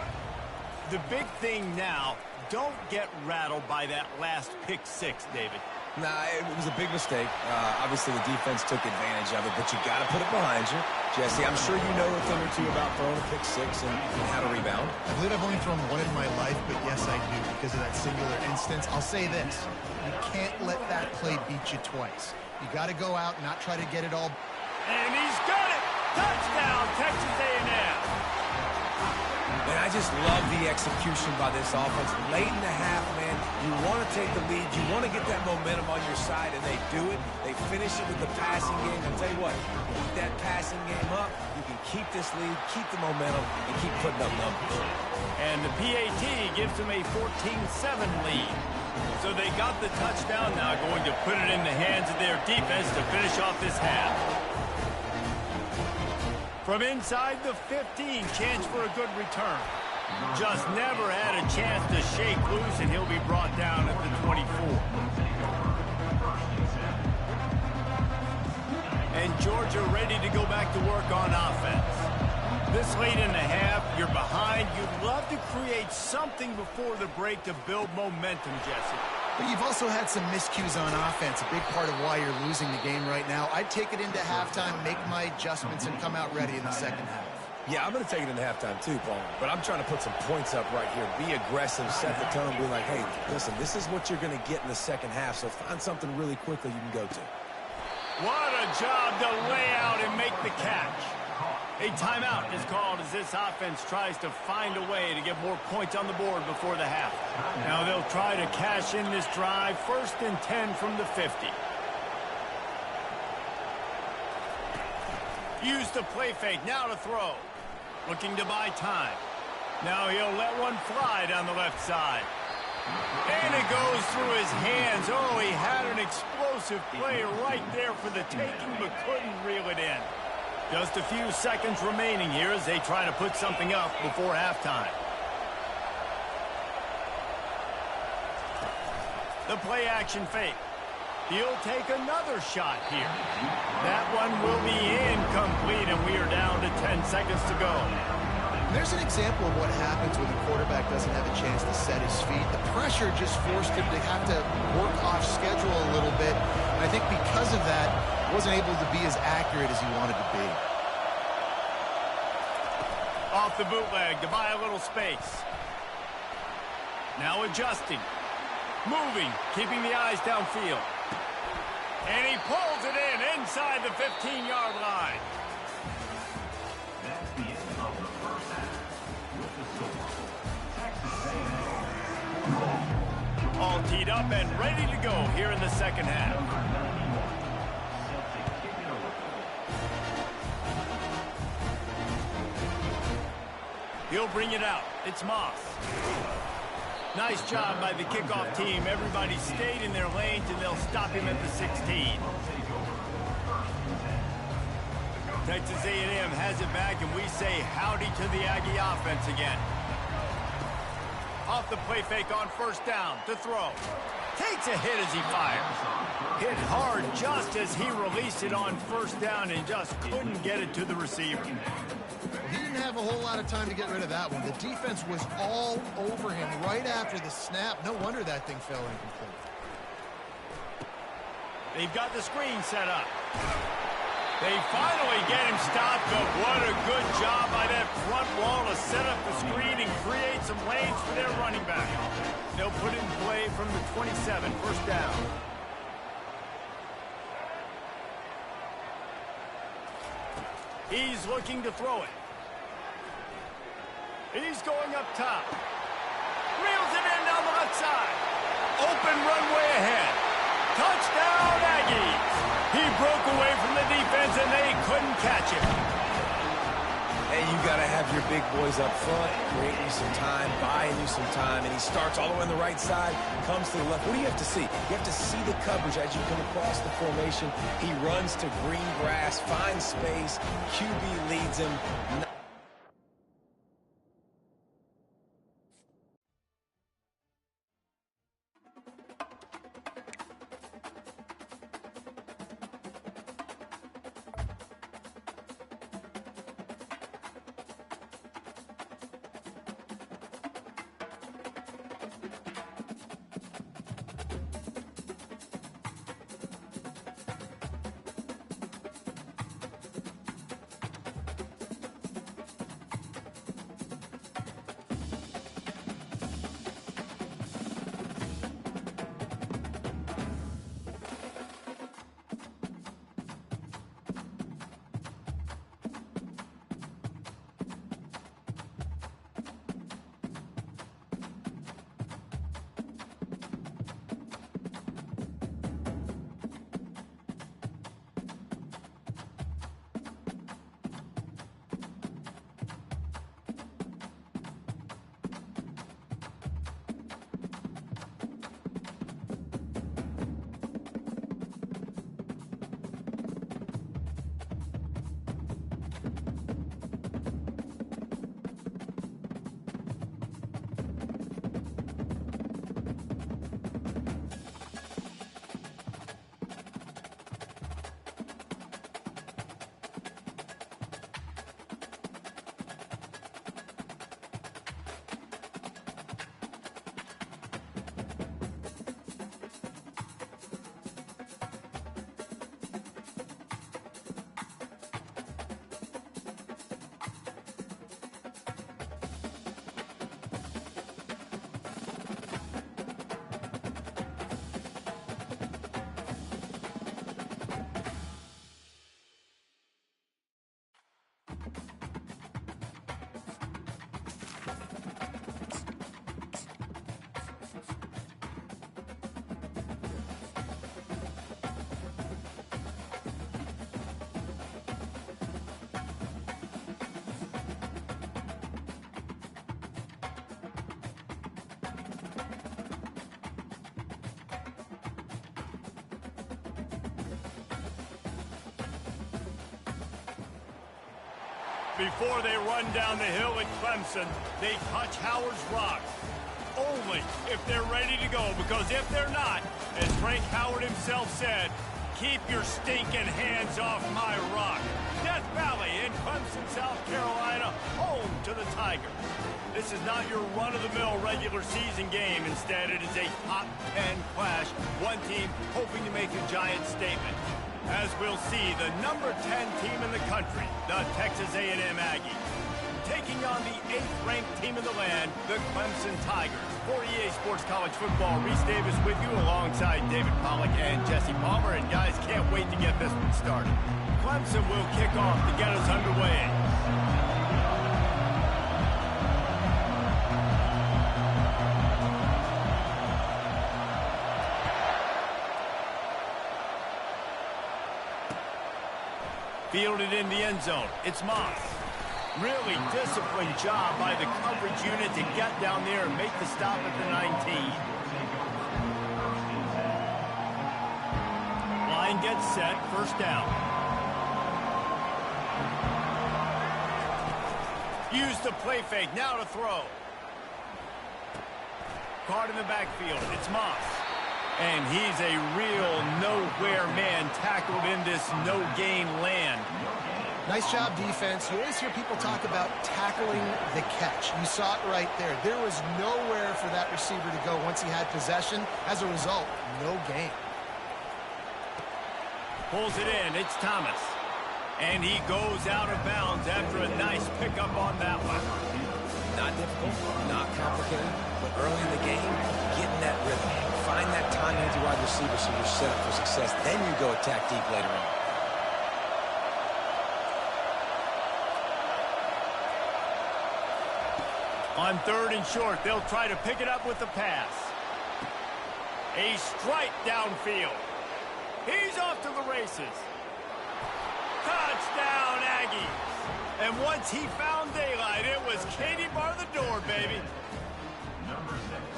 The big thing now, don't get rattled by that last pick six, David. Nah, it was a big mistake. Obviously, the defense took advantage of it, but you got to put it behind you. Jesse, I'm sure you know a thing or two about throwing a pick six and how to rebound. I believe I've only thrown one in my life, but yes, I do because of that singular instance. I'll say this. You can't let that play beat you twice. You got to go out and not try to get it all. And he's got it! Touchdown, Texas A&M! And I just love the execution by this offense. Late in the half, man, you want to take the lead. You want to get that momentum on your side, and they do it. They finish it with the passing game. I'll tell you what, keep that passing game up. You can keep this lead, keep the momentum, and keep putting up numbers. And the PAT gives them a 14-7 lead. So they got the touchdown, now going to put it in the hands of their defense to finish off this half. From inside the 15, chance for a good return. Just never had a chance to shake loose, and he'll be brought down at the 24. And Georgia ready to go back to work on offense. This late in the half, you're behind. You'd love to create something before the break to build momentum, Jesse. But you've also had some miscues on offense, a big part of why you're losing the game right now. I'd take it into halftime, make my adjustments, and come out ready in the second half. Yeah, I'm going to take it into halftime too, Paul. But I'm trying to put some points up right here. Be aggressive, set the tone, be like, hey, listen, this is what you're going to get in the second half, so find something really quickly you can go to. What a job to lay out and make the catch. A timeout is called as this offense tries to find a way to get more points on the board before the half. Now they'll try to cash in this drive, 1st and 10 from the 50. Use the play fake, now to throw. Looking to buy time. Now he'll let one fly down the left side. And it goes through his hands. Oh, he had an explosive play right there for the taking, but couldn't reel it in. Just a few seconds remaining here as they try to put something up before halftime. The play action fake. He'll take another shot here. That one will be incomplete, and we are down to 10 seconds to go. There's an example of what happens when the quarterback doesn't have a chance to set his feet. The pressure just forced him to have to work off schedule a little bit. And I think because of that, wasn't able to be as accurate as he wanted to be. Off the bootleg to buy a little space. Now adjusting. Moving, keeping the eyes downfield. And he pulls it in inside the 15-yard line. That's the end of the first half. With the score, Texas A&M. All teed up and ready to go here in the second half. He'll bring it out. It's Moss. Nice job by the kickoff team. Everybody stayed in their lanes, and they'll stop him at the 16. Texas A&M has it back, and we say howdy to the Aggie offense again. Off the play fake on 1st down to throw. Takes a hit as he fires. Hit hard just as he released it on 1st down and just couldn't get it to the receiver. He didn't have a whole lot of time to get rid of that one. The defense was all over him right after the snap. No wonder that thing fell incomplete. They've got the screen set up. They finally get him stopped, but what a good job by that front wall to set up the screen and create some lanes for their running back. They'll put it in play from the 27, 1st down. He's looking to throw it. He's going up top. Reels it in down the left side. Open runway ahead. Touchdown, Aggies. He broke away from the defense, and they couldn't catch him. Hey, you got to have your big boys up front, creating you some time, buying you some time, and he starts all the way on the right side, comes to the left. What do you have to see? You have to see the coverage as you come across the formation. He runs to green grass, finds space, QB leads him. Before they run down the hill at Clemson, they touch Howard's rock. Only if they're ready to go, because if they're not, as Frank Howard himself said, keep your stinking hands off my rock. Death Valley in Clemson, South Carolina, home to the Tigers. This is not your run-of-the-mill regular season game. Instead, it is a top 10 clash. One team hoping to make a giant statement. As we'll see, the number 10 team in the country, the Texas A&M Aggies, taking on the 8th-ranked team in the land, the Clemson Tigers. For EA Sports College Football, Reese Davis with you alongside David Pollack and Jesse Palmer. And guys, can't wait to get this one started. Clemson will kick off to get us underway. Fielded in the end zone. It's Moss. Really disciplined job by the coverage unit to get down there and make the stop at the 19. Line gets set. First down. Use the play fake. Now to throw. Caught in the backfield. It's Moss. And he's a real nowhere man tackled in this no-gain land. Nice job, defense. You always hear people talk about tackling the catch. You saw it right there. There was nowhere for that receiver to go once he had possession. As a result, no gain. Pulls it in. It's Thomas. And he goes out of bounds after a nice pickup on that one. Not difficult, not complicated, but early in the game, getting that rhythm. Find that time with your wide receiver so you're set up for success. Then you go attack deep later on. On 3rd and short, they'll try to pick it up with the pass. A strike downfield. He's off to the races. Touchdown, Aggies. And once he found daylight, it was Katie bar the door, baby.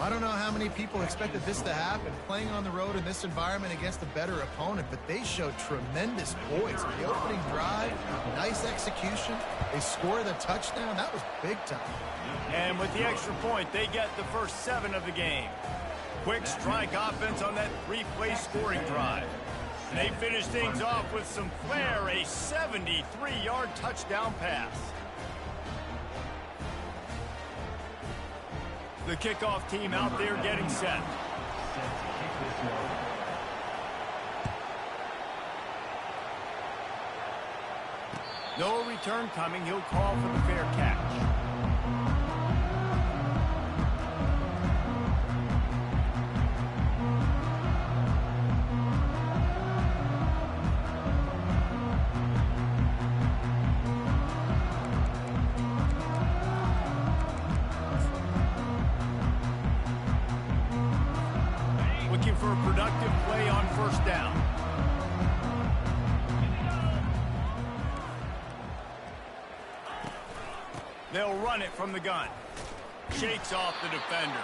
I don't know how many people expected this to happen, playing on the road in this environment against a better opponent, but they showed tremendous poise. The opening drive, nice execution. They scored a touchdown. That was big time. And with the extra point, they get the first 7 of the game. Quick strike offense on that 3-play scoring drive. And they finish things off with some flair, a 73-yard touchdown pass. The kickoff team out there getting set. No return coming. He'll call for the fair catch. For a productive play on 1st down. They'll run it from the gun. Shakes off the defender.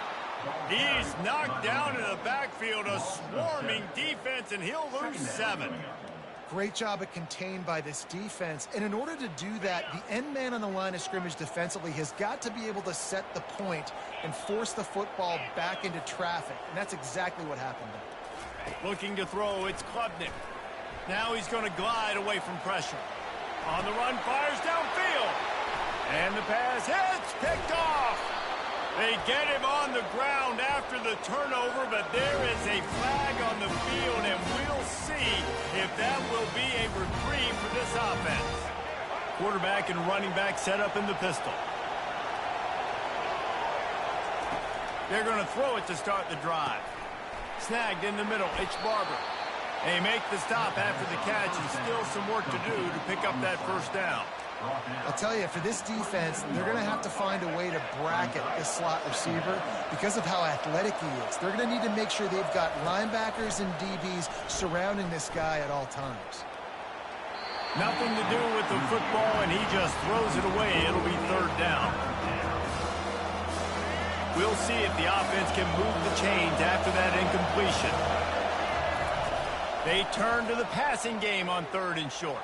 He's knocked down in the backfield, a swarming defense, and he'll lose 7. Great job at contained by this defense. And in order to do that, the end man on the line of scrimmage defensively has got to be able to set the point and force the football back into traffic. And that's exactly what happened there. Looking to throw, it's Klubnik. Now he's going to glide away from pressure. On the run, fires downfield. And the pass hits, picked off. They get him on the ground after the turnover, but there is a flag on the field, and we'll see if that will be a reprieve for this offense. Quarterback and running back set up in the pistol. They're going to throw it to start the drive. Snagged in the middle, it's Barber. They make the stop after the catch, and still some work to do to pick up that 1st down. I'll tell you, for this defense, they're going to have to find a way to bracket this slot receiver because of how athletic he is. They're going to need to make sure they've got linebackers and DBs surrounding this guy at all times. Nothing to do with the football, and he just throws it away. It'll be 3rd down. We'll see if the offense can move the chains after that incompletion. They turn to the passing game on 3rd and short.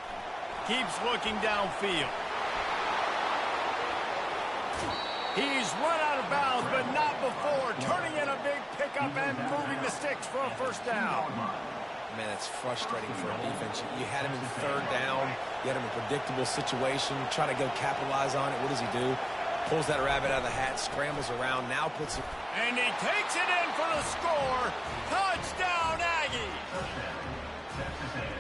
Keeps looking downfield. He's run out of bounds, but not before. Turning in a big pickup and moving the sticks for a 1st down. Man, that's frustrating for a defense. You had him in 3rd down. You had him in a predictable situation. Try to go capitalize on it. What does he do? Pulls that rabbit out of the hat, scrambles around, now puts it... And he takes it in for the score. Touchdown, Aggie!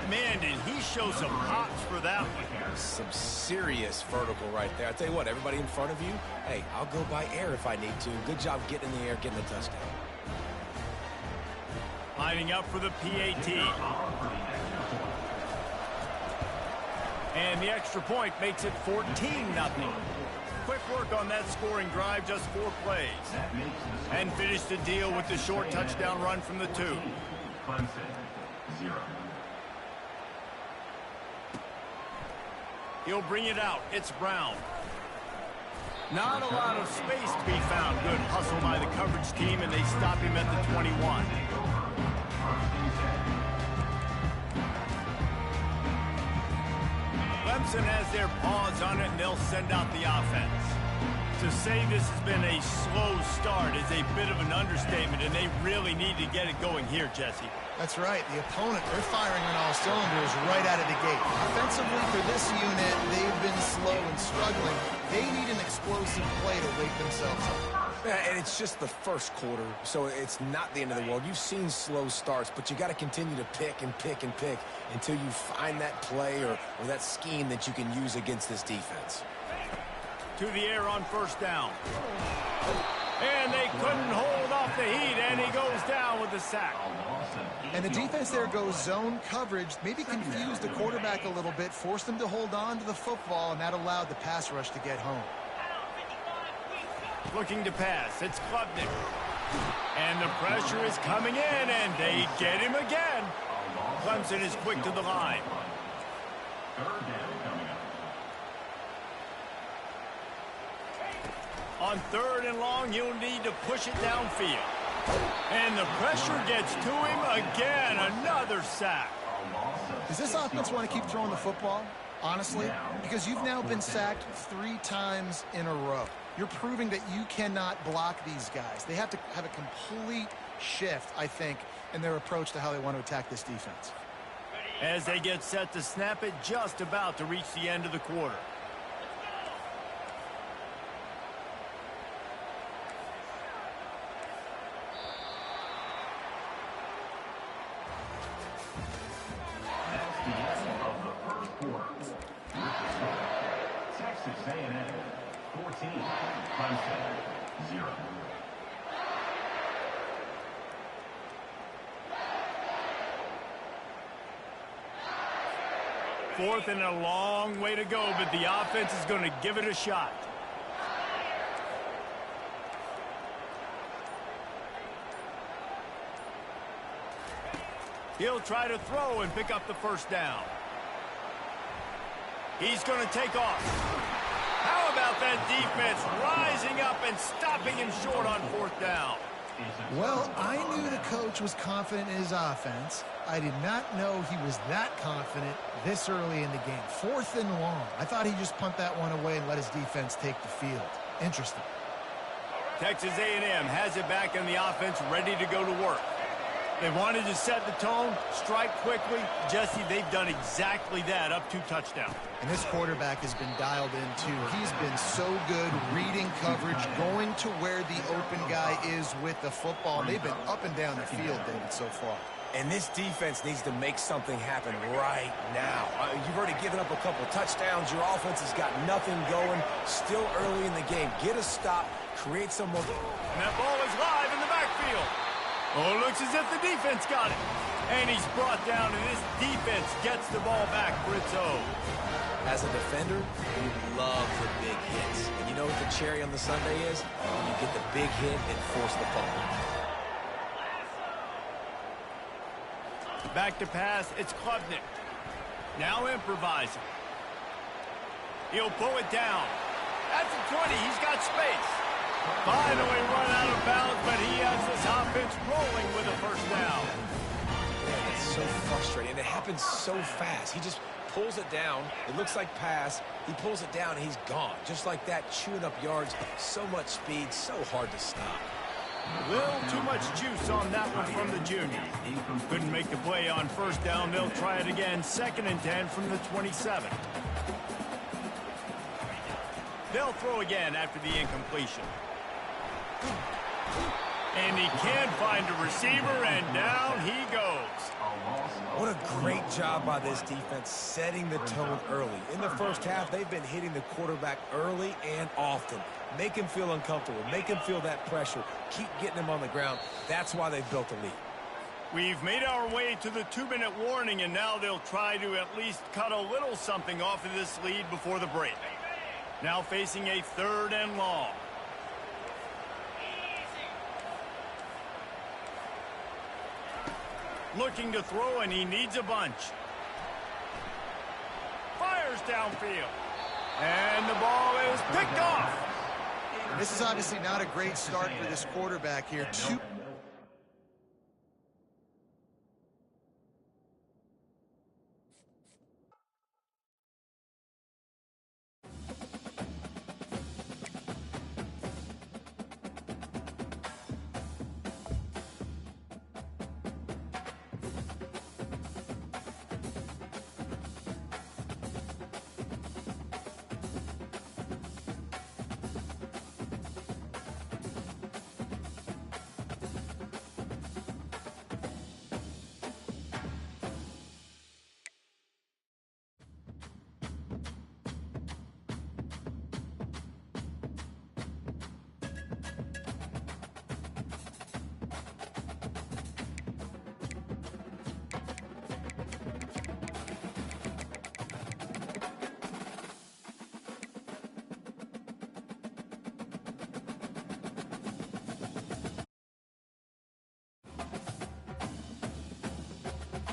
Man, did he show some hops for that one. Some serious vertical right there. I tell you what, everybody in front of you, hey, I'll go by air if I need to. Good job getting in the air, getting the touchdown. Lining up for the PAT. And the extra point makes it 14-0. Quick work on that scoring drive, just 4 plays. And finished the deal with the short touchdown run from the 2. Clemson, 0. He'll bring it out. It's Brown. Not a lot of space to be found. Good hustle by the coverage team, and they stop him at the 21. Clemson has their paws on it, and they'll send out the offense. To say this has been a slow start is a bit of an understatement, and they really need to get it going here, Jesse. That's right. The opponent, they're firing on all cylinders right out of the gate. Offensively, for this unit, they've been slow and struggling. They need an explosive play to wake themselves up. Yeah, and it's just the 1st quarter, so it's not the end of the world. You've seen slow starts, but you got to continue to pick and pick and pick until you find that play or that scheme that you can use against this defense. To the air on 1st down. And they couldn't hold off the heat, and he goes down with the sack. And the defense there goes zone coverage, maybe confused the quarterback a little bit, forced him to hold on to the football, and that allowed the pass rush to get home. looking to pass. It's Klubnik. And the pressure is coming in, and they get him again. Clemson is quick to the line. Third down coming up. On 3rd and long, you'll need to push it downfield. And the pressure gets to him again. Another sack. Does this offense want to keep throwing the football? Honestly, because you've now been sacked 3 times in a row. You're proving that you cannot block these guys. They have to have a complete shift, I think, in their approach to how they want to attack this defense. As they get set to snap it, just about to reach the end of the quarter. Texas A&M 14, Clemson 0. Fourth and a long way to go, but the offense is going to give it a shot. He'll try to throw and pick up the first down. He's going to take off. How about that defense rising up and stopping him short on 4th down? Well, I knew the coach was confident in his offense. I did not know he was that confident this early in the game. 4th and long. I thought he'd just punt that one away and let his defense take the field. Interesting. Texas A&M has it back in the offense, ready to go to work. They wanted to set the tone, strike quickly. Jesse, they've done exactly that, up 2 touchdowns. And this quarterback has been dialed in, too. He's been so good reading coverage, going to where the open guy is with the football. And they've been up and down the field, David, so far. And this defense needs to make something happen right now. You've already given up a couple touchdowns. Your offense has got nothing going. Still early in the game. Get a stop. Create some more. And that ball is live in the backfield. Oh, looks as if the defense got it. And he's brought down, and this defense gets the ball back for its own. As a defender, you love the big hits. And you know what the cherry on the sundae is? When you get the big hit and force the fumble. Back to pass, it's Klubnik. Now improvising. He'll pull it down. At the 20, he's got space. Finally run out of bounds, but he has this offense rolling with a first down. Man, it's so frustrating. It happens so fast. He just pulls it down. It looks like pass. He pulls it down, and he's gone. Just like that, chewing up yards. So much speed, so hard to stop. A little too much juice on that one from the junior. Couldn't make the play on first down. They'll try it again. 2nd and 10 from the 27. They'll throw again after the incompletion. And he can't find a receiver, and down he goes. What a great job by this defense setting the tone early. In the first half, they've been hitting the quarterback early and often. Make him feel uncomfortable. Make him feel that pressure. Keep getting him on the ground. That's why they've built a lead. We've made our way to the 2-minute warning, and now they'll try to at least cut a little something off of this lead before the break. Now facing a 3rd and long. Looking to throw, and he needs a bunch. Fires downfield. And the ball is picked off. This is obviously not a great start for this quarterback here.